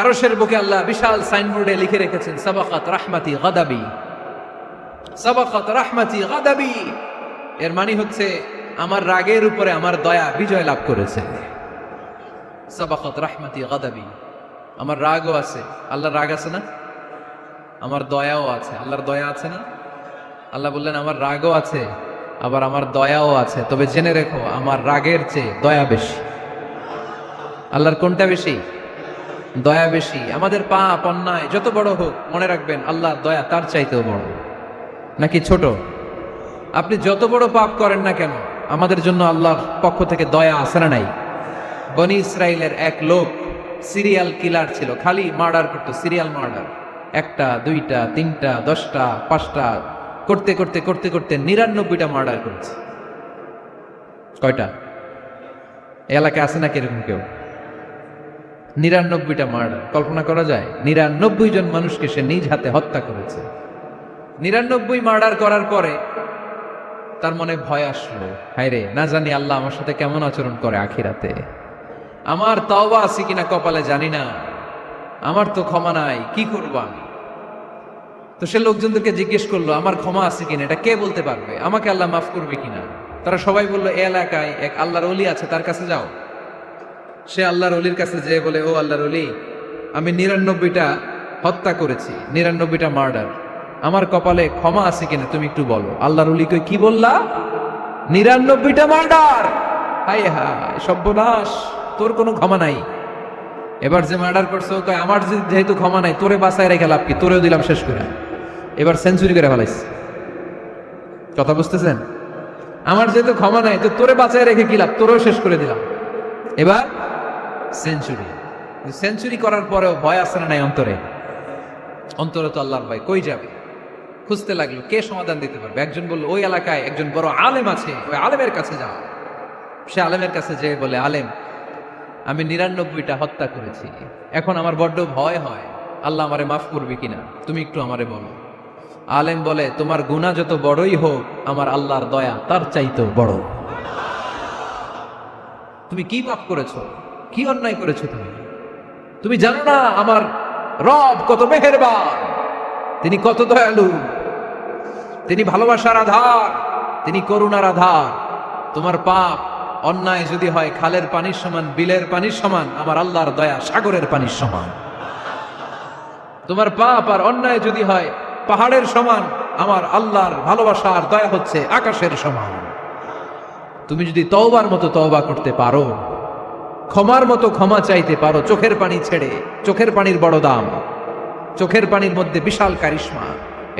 আরশের বুকে আল্লাহ বিশাল সাইনবোর্ডে লিখে রেখেছেন সাবাকাত রাহমাতি গাদাবি সাবাকাত রাহমাতি গাদাবি এর মানে হচ্ছে আমার রাগের উপরে আমার দয়া বিজয় লাভ করেছে সাবাকাত রাহমাতি গাদাবি আমার রাগও আছে আল্লাহর রাগ আছে না আমার দয়াও আছে আল্লাহর দয়া আছে না আল্লাহ বললেন আমার রাগও আছে আবার আমার দয়াও আছে তবে জেনে রেখো আমার রাগের চেয়ে দয়া বেশি আল্লাহর কোনটা বেশি দয়া বেশি আমাদের পাপ অন্যায় যত বড় হোক মনে রাখবেন আল্লাহর দয়া তার চাইতেও বড় নাকি ছোট আপনি যত বড় পাপ করেন না কেন আমাদের জন্য আল্লাহর পক্ষ থেকে দয়া আছে না নাই বনি ইসরাইলের এক লোক সিরিয়াল কিলার ছিল খালি মার্ডার করতো সিরিয়াল মার্ডার একটা দুইটা তিনটা 10টা 5টা করতে করতে করতে করতে 99টা মার্ডার করেছে কয়টা এলাকায় আছে নাকি এরকম কেউ ৯৯টা মার্ডার, কল্পনা করা যায়? ৯৯ জন মানুষকে সে নিজ হাতে হত্যা করেছে। ৯৯ মার্ডার করার পরে তার মনে ভয় আসলো, হায় রে, না জানি আল্লাহ আমার সাথে কেমন আচরণ করে আখিরাতে। আমার তওবা আছে কিনা কপালে জানি না, আমার তো ক্ষমা নাই, কি করব আমি? তো সে লোকজনদেরকে জিজ্ঞেস করলো, আমার ক্ষমা আছে কিনা, এটা কে বলতে পারবে? আমাকে আল্লাহ মাফ করবে কিনা? তারা সবাই বললো, এ এলাকায় এক আল্লাহর ওলি আছে, তার কাছে যাও। সে আল্লাহর ওলির কাছে যেয়ে বলে, ও আল্লাহর ওলি, আমি ৯৯টা হত্যা করেছি, ৯৯টা মার্ডার, আমার কপালে ক্ষমা আছে কিনা তুমি একটু বলো। আল্লাহর ওলি কই, কি বললা? ৯৯টা মার্ডার? হায় হায়, সর্বনাশ, তোর কোনো ক্ষমা নাই। এবার যে মার্ডার করছো কয়, আমার যেহেতু ক্ষমা নাই, তোরে বাঁচায় রেখে লাভ কি, তোরেও দিলাম শেষ করে। এবার সেঞ্চুরি করে ফেলাইছে। কথা বুঝতেছেন? আমার যেহেতু ক্ষমা নাই, তো তোরে বাঁচায় রেখে কি লাভ, তোরেও শেষ করে দিলাম। এবার সেঞ্চুরি। সেঞ্চুরি করার পরেও ভয় আসে না নাই অন্তরে? অন্তরে তো আল্লাহর ভয়, কই যাবে? খুঁজতে লাগলো কে সমাধান দিতে পারবে। একজন বলল, ওই এলাকায় একজন বড় আলেম আছে, ওই আলেমের কাছে যাও। সে আলেমের কাছে যেয়ে বলে, আলেম, আমি ৯৯টা হত্যা করেছি, এখন আমার বড্ড ভয় হয়, আল্লাহ আমারে মাফ করবে কিনা, তুমি একটু আমারে বলো। আলেম বলে, তোমার গুনাহ যত বড়ই হোক, আমার আল্লাহর দয়া তার চাইতেও বড়। তুমি কি পাপ করেছো, কি অন্যায় করেছো? তুমি জানো না আমার রব কত মেহেরবান, তিনি কত দয়ালু, তিনি ভালোবাসার আধার, তিনি করুণার আধার। তোমার পাপ অন্যায় যদি হয় খালের পানির সমান, বিলের পানির সমান, আমার আল্লাহর দয়া সাগরের পানির সমান। তোমার পাপ আর অন্যায় যদি হয় পাহাড়ের সমান, আমার আল্লাহর ভালোবাসার দয়া হচ্ছে আকাশের সমান। তুমি যদি তওবার মতো তওবা করতে পারো, ক্ষমার মতো ক্ষমা চাইতে পারো, চোখের পানি ছেড়ে, চোখের পানির বড় দাম, চোখের পানির মধ্যে বিশাল কারিশমা,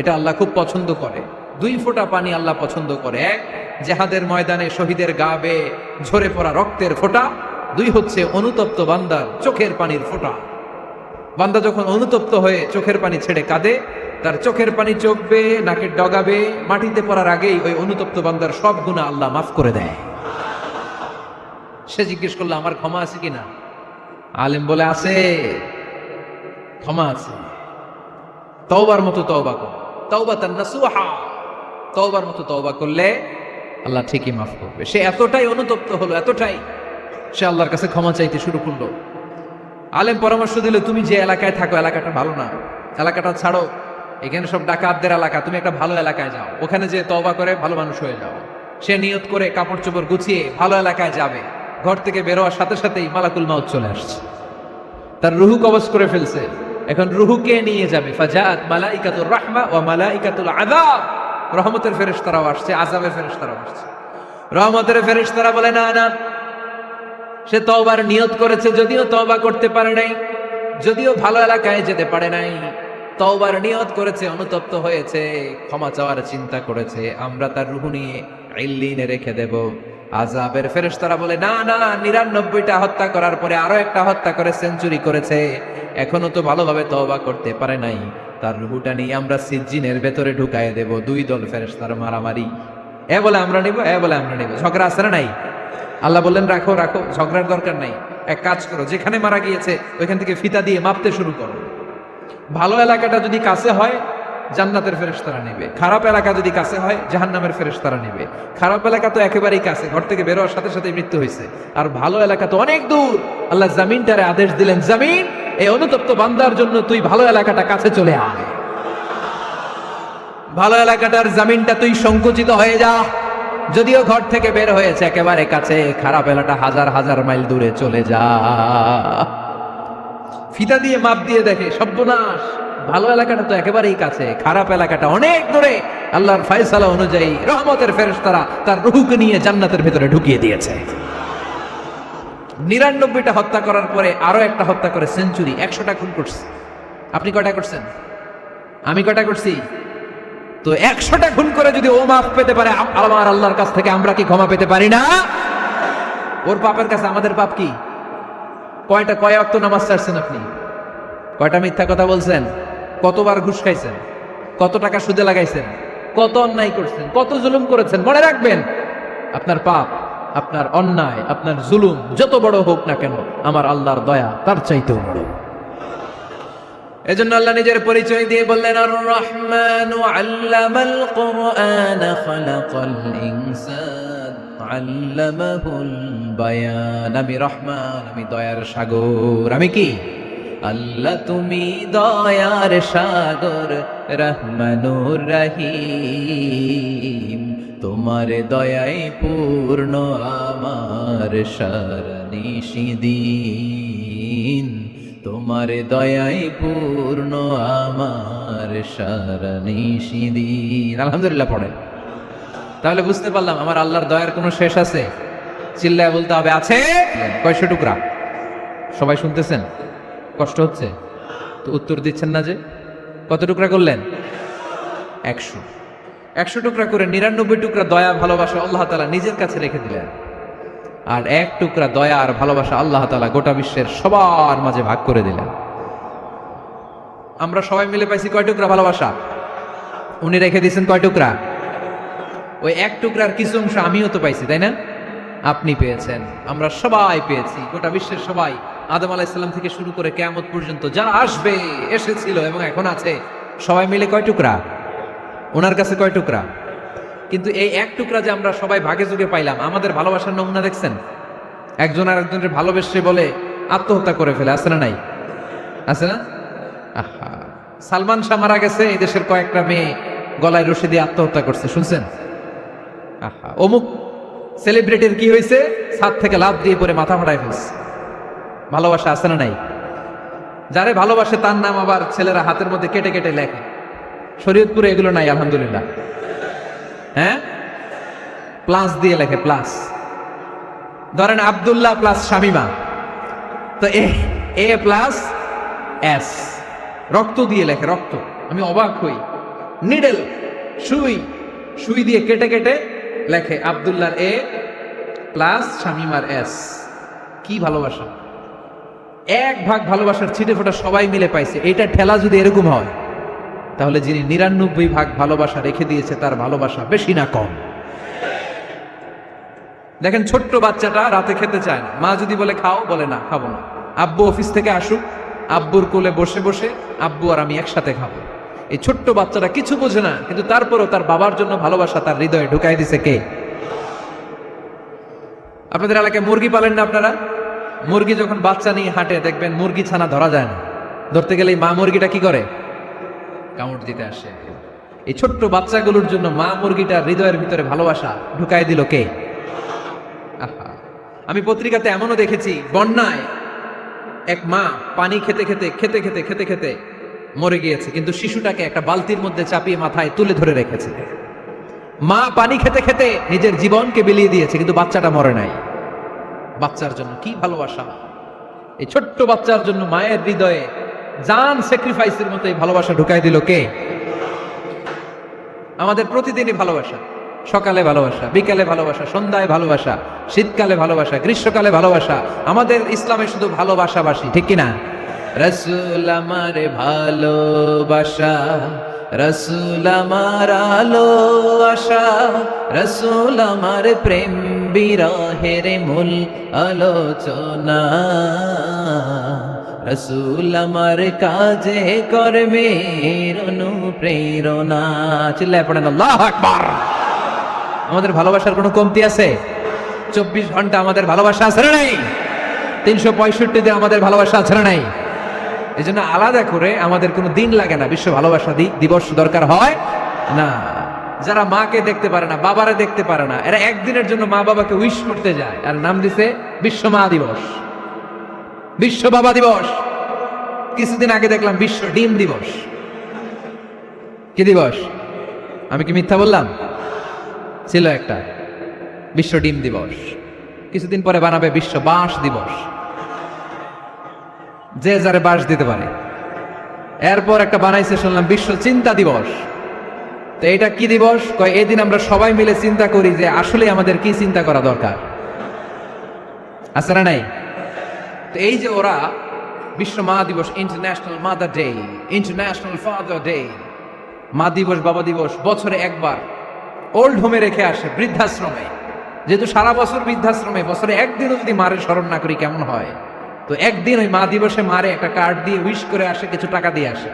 এটা আল্লাহ খুব পছন্দ করে। 2 ফোঁটা পানি আল্লাহ পছন্দ করে। 1, জেহাদের ময়দানে শহীদের গা বেয়ে ঝরে পড়া রক্তের ফোঁটা। 2 হচ্ছে অনুতপ্ত বান্দার চোখের পানির ফোঁটা। বান্দা যখন অনুতপ্ত হয়ে চোখের পানি ছেড়ে কাঁদে, তার চোখের পানি চোখ বেয়ে নাকের ডগা বেয়ে মাটিতে পড়ার আগেই ওই অনুতপ্ত বান্দার সব গুনাহ আল্লাহ মাফ করে দেয়। সে জিজ্ঞেস করলো, আমার ক্ষমা আছে কিনা? আলেম বলে, আছে, ক্ষমা আছে। তওবার মতো তওবা কর, তাওবাতান নাসুহা, তওবার মতো তওবা করলে আল্লাহ ঠিকই মাফ করবে। সে এতটাই অনুতপ্ত হলো, এতটাই, সে আল্লাহর কাছে ক্ষমা চাইতে শুরু করলো। আলেম পরামর্শ দিল, তুমি যে এলাকায় থাকো এলাকাটা ভালো না, এলাকাটা ছাড়ো, এখানে সব ডাকাতদের এলাকা, তুমি একটা ভালো এলাকায় যাও, ওখানে যে তওবা করে ভালো মানুষ হয়ে যাও। সে নিয়ত করে কাপড় চোপড় গুছিয়ে ভালো এলাকায় যাবে। ঘর থেকে বের হওয়ার সাথে সাথেই মালাকুল মাউত চলে আসছে, তার রুহু কবজ করে ফেলছে। এখন রুহুকে নিয়ে যাবে। ফাজাত মালাইকাতুর রাহমা ওয়া মালাইকাতুল আযাব, রহমতের ফেরেশতারাও আসছে, আযাবের ফেরেশতারাও আসছে। রহমতের ফেরেশতারা বলে, না না, সে তওবার নিয়ত করেছে, যদিও তওবা করতে পারে নাই, যদিও ভালো এলাকায় যেতে পারে নাই, তওবার নিয়ত করেছে, অনুতপ্ত হয়েছে, ক্ষমা চাওয়ার চিন্তা করেছে, আমরা তার রুহু নিয়ে ইল্লিনে রেখে দেব। আযাবের ফেরেশতারা বলে, না না, ৯৯টা হত্যা করার পরে আরো একটা হত্যা করে সেঞ্চুরি করেছে, এখনো তো ভালোভাবে তওবা করতে পারে নাই, তার রুহুটা নিয়ে আমরা সিজ্জিনের ভেতরে ঢুকায় দেব। 2 দল ফেরেশতার মারামারি, এ বলে আমরা নিব, এ বলে আমরা নিব, ঝগড়া আছে না নাই? আল্লাহ বললেন, রাখো রাখো, ঝগড়ার দরকার নাই, এক কাজ করো, যেখানে মারা গিয়েছে ওইখান থেকে ফিতা দিয়ে মাপতে শুরু করো। ভালো এলাকাটা যদি কাছে হয় জান্নাতের ফেরেশতারা নেবে, খারাপ এলাকা যদি কাছে হয় জাহান্নামের ফেরেশতারা নেবে। খারাপ এলাকা তো একেবারেই কাছে, ঘর থেকে বের হওয়ার সাথে সাথে মৃত্যু হয়েছে, আর ভালো এলাকা তো অনেক দূর। আল্লাহ জামিনটারে আদেশ দিলেন, জামিন, এই অনুতপ্ত বান্দার জন্য তুই ভালো এলাকাটা কাছে চলে আয়, ভালো এলাকাটার জামিনটা তুই সংকুচিত হয়ে যা। যদিও ঘর থেকে বের হয়েছে একেবারে কাছে, খারাপ এলাকাটা হাজার হাজার মাইল দূরে চলে যা। ফিতা দিয়ে মাপ দিয়ে দেখে, সর্বনাশ, ভালো এলাকাটা তো একেবারেই কাছে, খারাপ এলাকাটা অনেক দূরে। আল্লাহর ফয়সালা অনুযায়ী রহমতের ফেরেশতারা তার রূহকে নিয়ে জান্নাতের ভেতরে ঢুকিয়ে দিয়েছে। ৯৯টা হত্যা করার পরে আরো একটা হত্যা করে সেঞ্চুরি, 100টা খুন করছে। আপনি কয়টা করছেন? আমি কয়টা করছি? তো 100টা খুন করে যদি ও মাফ পেতে পারে, আমার আল্লাহর কাছ থেকে আমরা কি ক্ষমা পেতে পারি না? ওর পাপের কাছে আমাদের পাপ কি? কয় ওয়াক্ত নামাজ ছাড়ছেন আপনি? কয়টা মিথ্যা কথা বলছেন? কতবার ঘুষ খাইছেন? কত টাকা সুদে লাগাইছেন? কত অন্যায় করছেন? কত জুলুম করেছেন? মনে রাখবেন, আপনার পাপ আপনার অন্যায়, আপনার জুলুম যত বড় হোক না কেন, আমার আল্লাহর দয়া তার চাইতেও বড়। এজন্য আল্লাহ নিজের পরিচয় দিয়ে বললেন, আর রহমানু আল্লামাল কুরআন খালাকাল ইনসান আল্লামাহুল বায়ান। আমি রহমান, আমি দয়ার সাগর। আমি কি? আল্লাহ তুমি দয়ার সাগর, রহমানুর রহিম। তোমার দয়ায় পূর্ণ আমার সারানিশিদিন, তোমার দয়ায় পূর্ণ আমার সারানিশিদিন। আলহামদুলিল্লাহ পড়েন। তাহলে বুঝতে পারলাম আমার আল্লাহর দয়ার কোনো শেষ আছে? চিল্লায় বলতে হবে আছে। কয়শো টুকরা? সবাই শুনতেছেন? কষ্ট হচ্ছে তো উত্তর দিচ্ছেন না যে? কত টুকরা করলেন? 100। 100 টুকরা করে 99 টুকরা দয়া ভালোবাসা আল্লাহ তাআলা নিজের কাছে রেখে দিলেন, আর 1 টুকরা দয়া আর ভালোবাসা আল্লাহ তাআলা গোটা বিশ্বের সবার মাঝে ভাগ করে দিলেন। আমরা সবাই মিলে পাইছি কয় টুকরা ভালোবাসা? উনি রেখে দিয়েছেন কয় টুকরা? ওই 1 টুকরার কিছু অংশ আমিও তো পাইছি, তাই না? আপনি পেয়েছেন, আমরা সবাই পেয়েছি, গোটা বিশ্বের সবাই, আদম আলাইহিস সালাম থেকে শুরু করে কিয়ামত পর্যন্ত যারা আসবে, এসেছিল এবং এখন আছে, সবাই মিলে কয় টুকরা? ওনার কাছে কয় টুকরা? কিন্তু এই 1 টুকরা যে আমরা সবাই ভাগে যুগে পাইলাম, আমাদের ভালোবাসার নমুনা দেখছেন? একজন আর একজনের ভালোবেসে বলে আত্মহত্যা করে ফেলে, আছে না নাই? আছে না? আহা, সালমান শাহ মারা গেছে, এই দেশের কয়েকটা মেয়ে গলায় রশি দিয়ে আত্মহত্যা করছে, শুনছেন? আহা, অমুক সেলিব্রিটির কি হয়েছে, ছাদ থেকে লাফ দিয়ে পরে মাথা ফাটায় ফেলছে। ভালোবাসা আছে না নাই? যারে ভালোবাসে তার নাম আবার ছেলেরা হাতের মধ্যে কেটে কেটে লেখে। শরীয়তপুরে এগুলো নাই আলহামদুলিল্লাহ। হ্যাঁ, প্লাস দিয়ে লেখে, প্লাস। ধরেন আব্দুল্লাহ প্লাস শামিমা, তো এ প্লাস এস, রক্ত দিয়ে লেখে, রক্ত। আমি অবাক হই, নিডেল, সুই, সুই দিয়ে কেটে কেটে লেখে আব্দুল্লাহর এ প্লাস শামিমার এস। কি ভালোবাসা! 1 ভাগ ভালোবাসার ছিটে ফোটা সবাই মিলে পাইছে। এইটা ঠেলা যদি এরকম হয়, তাহলে যিনি 99 ভাগ ভালোবাসা রেখে দিয়েছে তার ভালোবাসা বেশি না কম? দেখেন, ছোট্ট বাচ্চাটা রাতে খেতে চায় না, মা যদি বলে খাও, বলে না, খাবো না। আব্বু অফিস থেকে আসুক, আব্বুর কোলে বসে বসে আব্বু আর আমি একসাথে খাবো। এই ছোট্ট বাচ্চাটা কিছু বোঝে না, কিন্তু তারপরও তার বাবার জন্য ভালোবাসা তার হৃদয়ে ঢুকাই দিছে কে? আপনাদের এলাকায় মুরগি পালেন না আপনারা? মুরগি যখন বাচ্চা নিয়ে হাঁটে, দেখবেন মুরগি ছানা ধরা যায় না, ধরতে গেলে মা মুরগিটা কি করে? কামড় দিতে আসে। এই ছোট্ট বাচ্চাগুলোর জন্য মা মুরগিটার হৃদয়ের ভিতরে ভালোবাসা ঢুকাই দিল কে? আহা, আমি পত্রিকাতে এমনও দেখেছি, বন্যায় এক মা পানি খেতে খেতে খেতে খেতে খেতে খেতে মরে গিয়েছে, কিন্তু শিশুটাকে একটা বালতির মধ্যে চাপিয়ে মাথায় তুলে ধরে রেখেছে। মা পানি খেতে খেতে নিজের জীবনকে বিলিয়ে দিয়েছে, কিন্তু বাচ্চাটা মরে নাই। বাচ্চার জন্য কি ভালোবাসা! এই ছোট্ট বাচ্চার জন্য মায়ের হৃদয়ে জান স্যাক্রিফাইসের মতো এই ভালোবাসা ঢুকাই দিল কে? আমাদের প্রতিদিনই ভালোবাসা, সকালে ভালোবাসা, বিকালে ভালোবাসা, সন্ধ্যায় ভালোবাসা, শীতকালে ভালোবাসা, গ্রীষ্মকালে ভালোবাসা। আমাদের ইসলামে শুধু ভালোবাসাবাসী, ঠিক কিনা? রাসূল আমার ভালোবাসা, রাসূল আমার আলো আশা, রাসূল আমার প্রেম বিরহের মূল আলোচনা, রাসূল আমার কাজে কর্মের অনুপ্রেরণা। চিল্লায় পড়েন আল্লাহু আকবার। আমাদের ভালোবাসার কোনো কমতি আছে? 24 ঘন্টা আমাদের ভালোবাসা আছে না নাই? 365 দিন আমাদের ভালোবাসা আছে না নাই? এই জন্য আলাদা করে আমাদের কোনো দিন লাগে না, বিশ্ব ভালোবাসা দিবস দরকার হয় না। যারা মাকে দেখতে পারে না, বাবারে দেখতে পারে না, এরা একদিনের জন্য মা বাবাকে উইশ করতে যায়, আর নাম দিছে বিশ্ব মা দিবস, বিশ্ব বাবা দিবস। কিছুদিন আগে দেখলাম বিশ্ব ডিম দিবস। কি দিবস? আমি কি মিথ্যা বললাম? ছিল একটা বিশ্ব ডিম দিবস। কিছুদিন পরে বানাবে বিশ্ব বাঁশ দিবস, যে যারে বাঁশ দিতে পারে। এরপর একটা বানাইছে শুনলাম বিশ্ব চিন্তা দিবস। তো এটা কি দিবস? কয় এই দিন আমরা সবাই মিলে চিন্তা করি যে আসলে আমাদের কি চিন্তা করা দরকার, আছে না নাই? তো এই যে ওরা বিশ্ব মা দিবস, international mother day, international father day, মা দিবস বাবা দিবস বছরে একবার ওল্ড হোমে রেখে আসে, বৃদ্ধাশ্রমে। যেহেতু সারা বছর বৃদ্ধাশ্রমে, বছরে একদিনও যদি মারে স্মরণ না করি কেমন হয়? তো একদিন ওই মা দিবসে মারে একটা কার্ড দিয়ে উইশ করে আসে, কিছু টাকা দিয়ে আসে।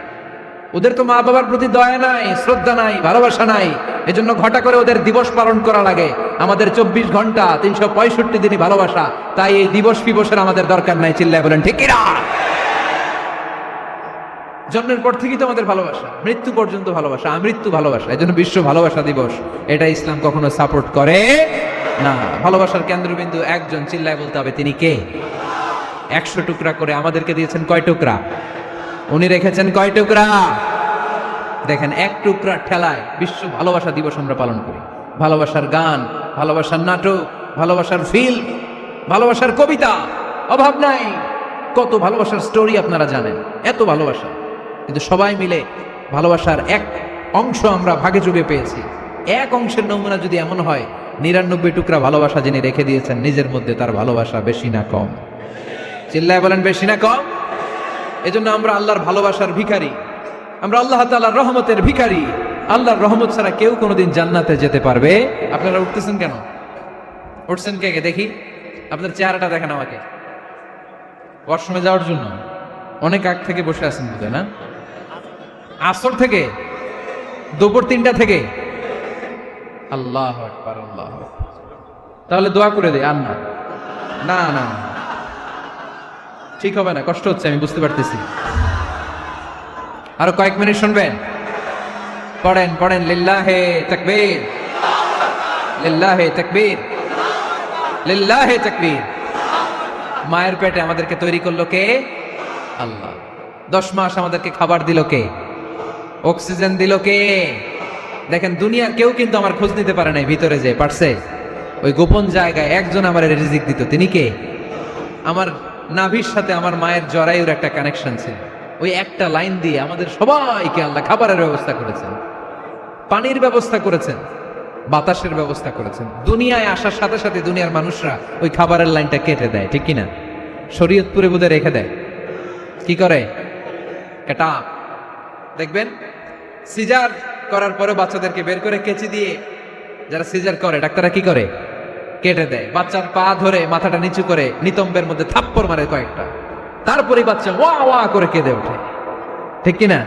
ওদের তো মা বাবার প্রতি দয়া নাই, শ্রদ্ধা নাই, ভালোবাসা নাই, এজন্য ঘটা করে ওদের দিবস পালন করা লাগে। আমাদের 24 ঘন্টা 365 দিনই ভালোবাসা, তাই এই দিবস ফিবসের আমাদের দরকার নাই। চিল্লায় বলেন ঠিক কিনা? জন্মের পর থেকেই তো আমাদের ভালোবাসা, মৃত্যু পর্যন্ত ভালোবাসা, আমৃত্যু ভালোবাসা। এই জন্য বিশ্ব ভালোবাসা দিবস, এটা ইসলাম কখনো সাপোর্ট করে না। ভালোবাসার কেন্দ্রবিন্দু একজন, চিল্লায় বলতে হবে তিনি কে? 100 টুকরা করে আমাদেরকে দিয়েছেন কয় টুকরা? উনি রেখেছেন কয় টুকরা? দেখেন, এক টুকরার ঠেলায় বিশ্ব ভালোবাসা দিবস আমরা পালন করি। ভালোবাসার গান, ভালোবাসার নাটক, ভালোবাসার ফিল্ম, ভালোবাসার কবিতা, অভাব নাই। কত ভালোবাসার স্টোরি আপনারা জানেন, এত ভালোবাসা। কিন্তু সবাই মিলে ভালোবাসার এক অংশ আমরা ভাগে যোগে পেয়েছি। এক অংশের নমুনা যদি এমন হয়, 99 টুকরা ভালোবাসা যিনি রেখে দিয়েছেন নিজের মধ্যে, তার ভালোবাসা বেশি না কম? চিল্লায় বলেন বেশি না কম? এজন্য আমরা আল্লাহর ভালোবাসার ভিখারি, আমরা আল্লাহ তাআলার রহমতের ভিখারি। আল্লাহর রহমত ছাড়া কেউ কোনোদিন জান্নাতে যেতে পারবে? আপনারা উঠতেছেন কেন? উঠছেন কে কে দেখি? আপনার চেহারাটা দেখেন আমাকে। ওয়াশরুমে যাওয়ার জন্য অনেক আগ থেকে বসে আছেন বোধহয়, না? আসর থেকে, দুপুর 3টা থেকে। আল্লাহু আকবার, আল্লাহু আকবার। তাহলে দোয়া করে দেই। আর না না না, ঠিক হবে না, কষ্ট হচ্ছে, আমি বুঝতে পারতেছি। আরো কয়েক মিনিট শুনবেন? পড়েন পড়েন, লিল্লাহে তাকবীর, লিল্লাহে তাকবীর, লিল্লাহে তাকবীর। মায়ের পেটে আমাদেরকে তৈরি করলো কে? আল্লাহ। 10 মাস আমাদেরকে খাবার দিল কে? অক্সিজেন দিল কে? দেখেন, দুনিয়ার কেউ কিন্তু আমার খোঁজ নিতে পারে নাই ভিতরে, যে পারছে ওই গোপন জায়গায় একজন আমার রিজিক দিত। তিনি কে? আমার নাভির সাথে আমার মায়ের জরায়ুর একটা কানেকশন ছিল। ওই একটা লাইন দিয়ে আমাদের সবাইকে আল্লাহ খাবারের ব্যবস্থা করেছেন, পানির ব্যবস্থা করেছেন, বাতাসের ব্যবস্থা করেছেন। দুনিয়ায় আসার সাথে সাথে দুনিয়ার মানুষরা ওই খাবারের লাইনটা কেটে দেয়, ঠিক কিনা? শরীয়তপুরে বোধহয় রেখে দেয়। কি করে? কাটা। দেখবেন সিজার করার পরে বাচ্চাদেরকে বের করে কেচি দিয়ে, যারা সিজার করে ডাক্তাররা কি করে? কেটে দেয়। বাচ্চার পা ধরে মাথাটা নিচু করে নিতম্বের মধ্যে থাপ্পড় মারে কয়েকটা, তারপরে বাচ্চা ওয়া ওয়া করে কেঁদে ওঠে, ঠিক কিনা?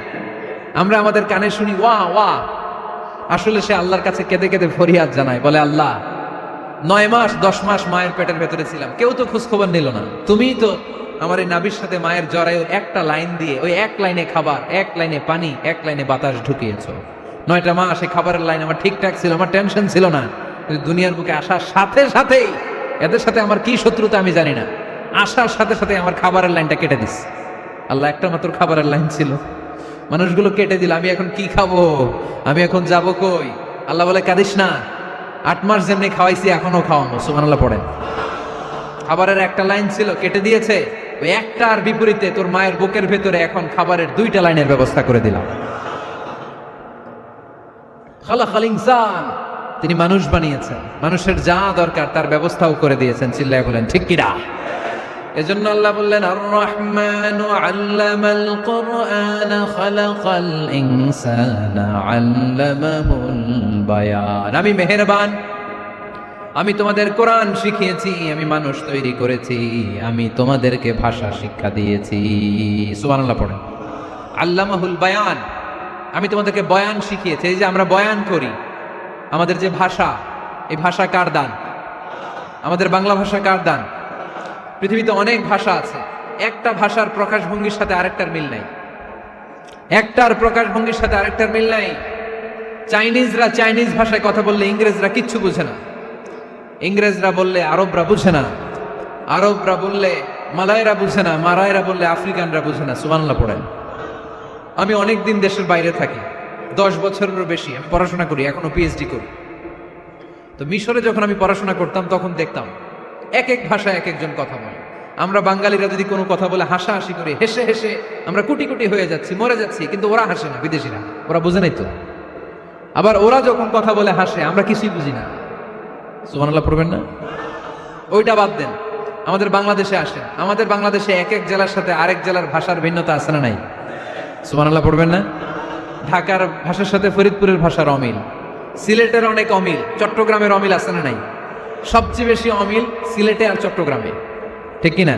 আমরা আমাদের কানে শুনি ওয়া ওয়া, আসলে সে আল্লাহর কাছে কেঁদে কেঁদে ফরিয়াদ জানায়, বলে আল্লাহ 9 মাস 10 মাস মায়ের পেটের ভেতরে ছিলাম, কেউ তো খোঁজ খবর নিল না, তুমিই তো আমার এই নাভির সাথে মায়ের জরায়ুর একটা লাইন দিয়ে, ওই এক লাইনে খাবার, এক লাইনে পানি, এক লাইনে বাতাস ঢুকিয়েছো। 9টা মাস এই খাবারের লাইন আমার ঠিকঠাক ছিল, আমার টেনশন ছিল না। কিন্তু দুনিয়ার বুকে আসার সাথে সাথেই, এদের সাথে আমার কি শত্রুতা আমি জানি না, আসার সাথে সাথে আমার খাবারের লাইনটা কেটে দিস। আল্লাহ একটা মাত্র খাবারের লাইন ছিল, মানুষগুলো কেটে দিল। আমি এখন কি খাবো? আমি এখন যাব কই? আল্লাহ বলে কাঁদিস না, 8 মাস যেমনি খাওয়াইছি এখনো খাওয়ানো। সুবহানাল্লাহ পড়েন। খাবারের একটা লাইন ছিল, কেটে দিয়েছে। ওই একটার বিপরীতে তোর মায়ের বুকের ভেতরে এখন খাবারের 2টা লাইনের ব্যবস্থা করে দিলাম। খালাকাল ইনসান, তিনি মানুষ বানিয়েছেন, মানুষের যা দরকার তার ব্যবস্থাও করে দিয়েছেন। চিল্লায় বলেন ঠিক কিনা? এজন্য আল্লাহ বললেন আর রহমানু আল্লামাল কুরআন খালাকাল ইনসানা আল্লামাহুল বায়ান। আমি মেহেরবান, আমি তোমাদের কোরআন শিখিয়েছি, আমি মানুষ তৈরি করেছি, আমি তোমাদেরকে ভাষা শিক্ষা দিয়েছি। সুবহানাল্লাহ পড়েন। আল্লামাহুল বায়ান, আমি তোমাদেরকে বয়ান শিখিয়েছি। এই যে আমরা বয়ান করি, আমাদের যে ভাষা, এই ভাষা কার দান? আমাদের বাংলা ভাষা কার দান? পৃথিবীতে অনেক ভাষা আছে, একটা ভাষার প্রকাশভঙ্গির সাথে আরেকটার মিল নাই, একটার প্রকাশভঙ্গির সাথে আরেকটার মিল নাই। চাইনিজরা চাইনিজ ভাষায় কথা বললে ইংরেজরা কিচ্ছু বুঝে না, ইংরেজরা বললে আরবরা বুঝে না, আরবরা বললে মালায়রা বুঝে না, মারায়রা বললে আফ্রিকানরা বুঝে না। সুবহানাল্লাহ পড়েন। আমি অনেক দিন দেশের বাইরে থাকি, 10 বছরেরও বেশি আমি পড়াশোনা করি, এখনো পিএইচডি করি। তো মিশরে যখন আমি পড়াশোনা করতাম তখন দেখতাম এক এক ভাষায় এক একজন কথা বলে। আমরা বাঙালিরা যদি কোনো কথা বলে হাসাহাসি করি, হেসে হেসে আমরা কুটি কুটি হয়ে যাচ্ছি, মরে যাচ্ছি, কিন্তু ওরা হাসে না, বিদেশিরা, ওরা বুঝে নাই তো। আবার ওরা যখন কথা বলে হাসে, আমরা কিছুই বুঝি না। সুবহানাল্লাহ পড়বেন না? ওইটা বাদ দেন, আমাদের বাংলাদেশে আসেন, আমাদের বাংলাদেশে এক এক জেলার সাথে আরেক জেলার ভাষার ভিন্নতা আছে না নাই? সুবহানাল্লাহ পড়বেন না? ঢাকার ভাষার সাথে ফরিদপুরের ভাষার অমিল, সিলেটের অনেক অমিল, চট্টগ্রামের অমিল আছে না নাই? সবচেয়ে বেশি অমিল সিলেটে আর চট্টগ্রামে, ঠিক কিনা?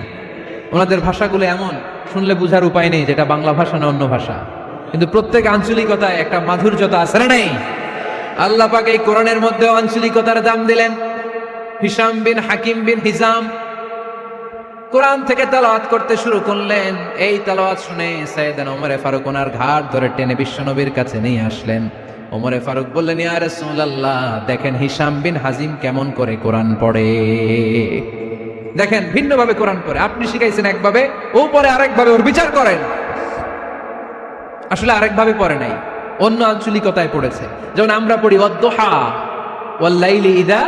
ওনাদের ভাষাগুলো এমন, শুনলে বুঝার উপায় নেই যেটা বাংলা ভাষা না অন্য ভাষা, কিন্তু প্রত্যেক আঞ্চলিকতায় একটা মাধুর্যতা আছে না নেই? আল্লাহ পাক এই কোরআনের মধ্যে আঞ্চলিকতার দাম দিলেন। হিশাম বিন হাকিম বিন হিজাম কোরআন থেকে তেলাওয়াত করতে শুরু করলেন। এই তেলাওয়াত শুনে সাইয়েদনা ওমরে ফারুক ওনার ঘাট ধরে টেনে বিশ্বনবীর কাছে নিয়ে আসলেন। ওমরে ফারুক বললেন, ইয়া রাসূলুল্লাহ, দেখেন হিশাম বিন হাজিম কেমন করে কোরআন পড়ে, দেখেন ভিন্নভাবে কোরআন পড়ে। আপনি শিখাইছেন একভাবে, ও পরে আরেকভাবে, ওর বিচার করেন। আসলে আরেকভাবে পড়ে নাই, অন্য আঞ্চলিকতায় পড়েছে। যেমন আমরা পড়ি ওয়াদ-দুহা ওয়াল লাইলি ইযা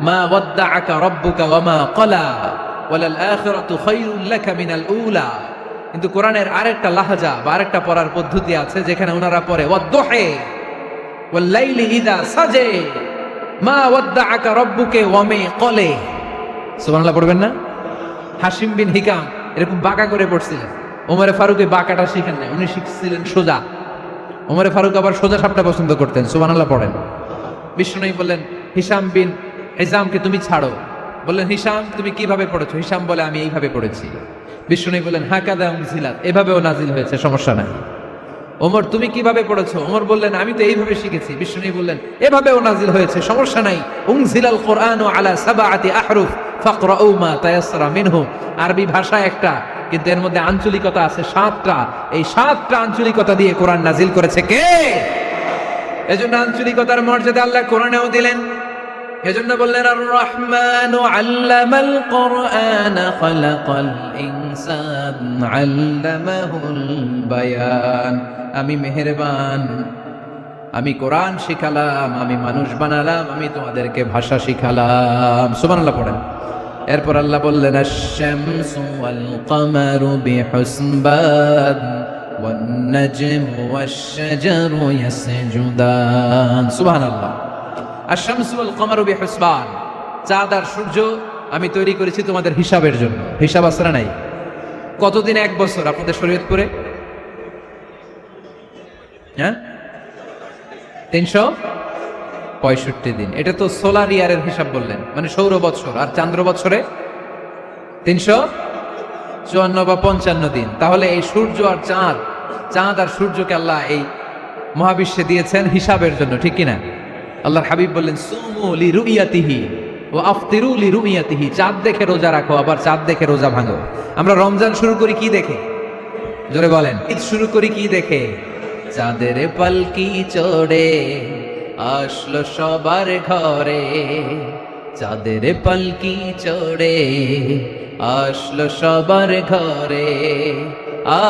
মা ওয়াদ্দাআকা রাব্বুকা ওয়া মা ক্বালা ওয়ালাল আখিরাতু খায়রুল লাকা মিনাল উলা। কিন্তু কোরআনের আরেকটা লাহাজা বা আরেকটা পড়ার পদ্ধতি আছে যেখানে ওনারা পড়ে ওয়াদ-দুহা ওয়াল লাইলি ইযা সাজা মা ওয়াদ্দাআকা রাব্বুকা ওয়া মা ক্বালা। সুবহানাল্লাহ পড়বেন না? হাশিম বিন হিকাম এরকম বাঁকা করে পড়ছিলেন। ওমরে ফারুক এই বাঁকাটা শিখেন নাই, উনি শিখছিলেন সোজা। ওমরে ফারুক আবার সোজা সাপটা পছন্দ করতেন। সুবহানাল্লাহ পড়েন। বিষ্ণু বললেন, হিশাম বিন হিজামকে তুমি ছাড়ো। বললেন, হিশাম তুমি কিভাবে পড়েছো? হিশাম বলে, আমি এইভাবে পড়েছি। বিষ্ণু বললেন, হাকাদা উনজিলাত, এভাবেও নাজিল হয়েছে, সমস্যা নাই। ওমর তুমি কিভাবে পড়েছো? ওমর বললেন, আমি তো এইভাবে শিখেছি। বিষ্ণু বললেন, এভাবেও নাজিল হয়েছে, সমস্যা নাই। উনজিলাল কুরআনু আলা সাবআতি আহরুফ ফাকরাউ মা তায়াসসারা মিনহু। আরবি ভাষা একটা, কিন্তু এর মধ্যে আঞ্চলিকতা আছে 7টা। এই 7টা আঞ্চলিকতা দিয়ে কোরআন নাজিল করেছে কে? এজন্য আঞ্চলিকতার মর্যাদা আল্লাহ কোরআনেও দিলেন। এজন্য বললেন, আর রহমানু আল্লামাল কুরআন খালাকাল ইনসান আল্লামাহুল বায়ান। আমি মেহেরবান, আমি কোরআন শিখালাম, আমি মানুষ বানালাম, আমি তোমাদেরকে ভাষা শিখালাম। সুবহানাল্লাহ পড়েন। এরপর আল্লাহ বললেন, আশ-শামসু ওয়াল কমারু বিহুসবান ওয়ান নাজমু ওয়াশ-শাজারু ইয়াসজুদান। সুবহানাল্লাহ। আশ-শামসু ওয়াল কমারু বিহুসবান, চাঁদ আর সূর্য আমি তৈরি করেছি তোমাদের হিসাবের জন্য। হিসাব আসরা নাই। কতদিন এক বছর আপনাদের শরীয়তপুরে? হ্যাঁ, 365 দিন। এটা তো সোলার ইয়ারের হিসাব বললেন, মানে সৌর বৎসর। আর চান্দ্র বৎসরে 354 বা 55 দিন। তাহলে এই সূর্য আর চাঁদ, চাঁদ আর সূর্যকে আল্লাহ এই মহাবিশ্বে দিয়েছেন হিসাবের জন্য, ঠিক কিনা? আল্লাহর হাবিব বললেন, সুমু লিরুইয়াতিহি ওয়া আফতিরু লিরুইয়াতিহি। চাঁদ দেখে রোজা রাখো, আবার চাঁদ দেখে রোজা ভাঙো। আমরা রমজান শুরু করি কি দেখে? জোরে বলেন। ঈদ শুরু করি কি দেখে? চাঁদের পালকি চড়ে আসলো সবার ঘরে, চাঁদের পালকি চড়ে আসলো সবার ঘরে,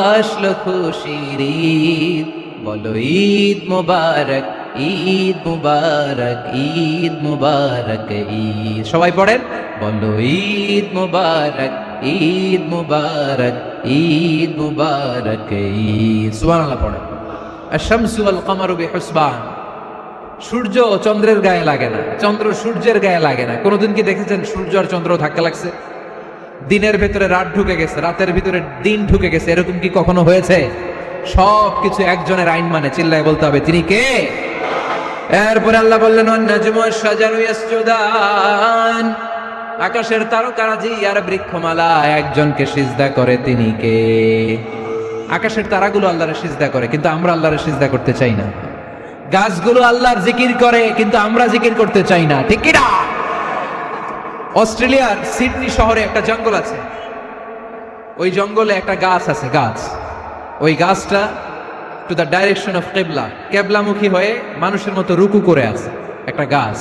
আসলো খুশির ঈদ, বলো ঈদ মুবারক, ঈদ মুবারক, ঈদ মুবারক, ঈদ। সবাই পড়েন, বলো ঈদ মুবারক, ঈদ মুবারক, ঈদ মুবারক, ঈদ। সুবহানাল্লাহ পড়েন। আশ-শামসু ওয়াল কমারু বিহুসবান। সূর্য চন্দ্রের গায়ে লাগে না, চন্দ্র সূর্যের গায়ে লাগে না। কোনদিন কি দেখেছেন সূর্য আর চন্দ্র ধাক্কা লাগছে? দিনের ভেতরে রাত ঢুকে গেছে, রাতের ভিতরে দিন ঢুকে গেছে, এরকম কি কখনো হয়েছে? সবকিছু একজনের আইন মানে, চিল্লায় বলতে হবে, তিনি কে? এরপরে আল্লাহ বললেন, ওয়ান নাজমু ওয়াশ-শাজারু ইয়াসজুদান। আকাশের তারকারাজি আর বৃক্ষমালা একজনকে সিজদা করে, তিনি কে? আকাশের তারাগুলো আল্লাহর সিজদা করে, কিন্তু আমরা আল্লাহর সিজদা করতে চাই না। গাছগুলো আল্লাহর জিকির করে, কিন্তু আমরা জিকির করতে চাই না, ঠিক কি না? অস্ট্রেলিয়ার সিডনি শহরে একটা জঙ্গল আছে। ওই জঙ্গলে একটা গাছ আছে, গাছ। ওই গাছটা টু দ্য ডাইরেকশন অফ কিবলা, কেবলামুখী হয়ে মানুষের মতো রুকু করে আছে, একটা গাছ।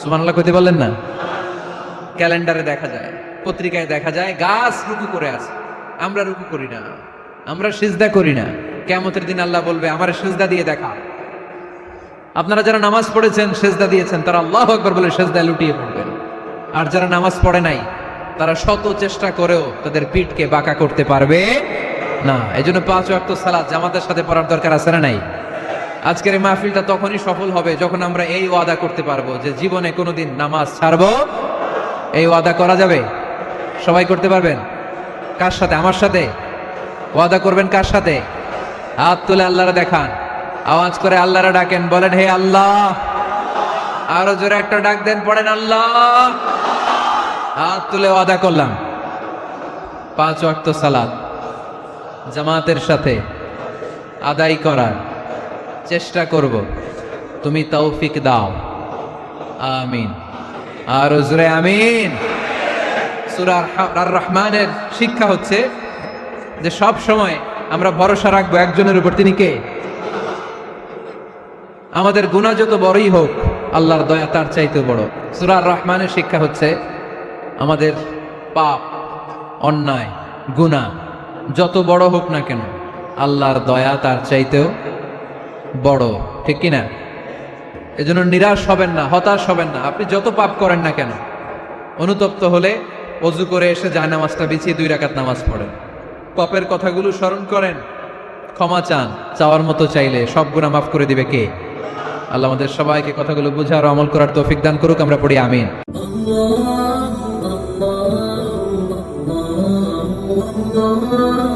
সুবহানাল্লাহ কইতে বললেন না? ক্যালেন্ডারে দেখা যায়, পত্রিকায় দেখা যায়, গাছ রুকু করে আছে। আমরা রুকু করি না, আমরা সিজদা করি না। কিয়ামতের দিন আল্লাহ বলবে, আমারে সিজদা দিয়ে দেখা। আপনারা যারা নামাজ পড়েছেন, সিজদা দিয়েছেন, তারা আল্লাহু আকবার বলে সিজদায় লুটিয়ে পড়বেন। আর যারা নামাজ পড়ে নাই, তারা শত চেষ্টা করেও তাদের পিঠকে বাঁকা করতে পারবে না। এজন্য 5 ওয়াক্ত সালাত জামাতের সাথে পড়ার দরকার আছে না নাই? আজকের এই মাহফিলটা তখনই সফল হবে যখন আমরা এই ওয়াদা করতে পারবো যে জীবনে কোনোদিন নামাজ ছাড়বো। এই ওয়াদা করা যাবে? সবাই করতে পারবেন? কার সাথে? আমার সাথে ওয়াদা করবেন। কার সাথে? হাত তুলে আল্লাহরা দেখান, আওয়াজ করে আল্লাহরা ডাকেন, বলেন, হে আল্লাহ, আরো জোরে একটা ডাক দেন, পড়েন আল্লাহ। হাত তুলে ওয়াদা করলাম 5 ওয়াক্ত সালাত জামাতের সাথে আদায় করার চেষ্টা করব, তুমি তৌফিক দাও, আমিন। আর জোরে আমিন। সূরা আর রহমানের শিক্ষা হচ্ছে যে সব সময় আমরা ভরসা রাখবো একজনের উপর, তিনি কে? আমাদের গুনাহ যত বড়ই হোক, আল্লাহর দয়া তার চাইতে বড়। সূরা আর রহমানের শিক্ষা হচ্ছে আমাদের পাপ, অন্যায়, গুনাহ যত বড় হোক না কেন, আল্লাহর দয়া তার চাইতেও বড়, ঠিক কিনা? এজন্য নিরাশ হবেন না, হতাশ হবেন না। আপনি যত পাপ করেন না কেন, অনুতপ্ত হলে ওযু করে এসে জায়নামাজটা বিছিয়ে 2 রাকাত নামাজ পড়েন, পাপের কথাগুলো স্মরণ করেন, ক্ষমা চান। চাওয়ার মতো চাইলে সব গুনাহ মাফ করে দিবে কে? আল্লাহ আমাদের সবাইকে কথাগুলো বুঝার ও আমল করার তৌফিক দান করুক। আমরা পড়ি আমিন। Allah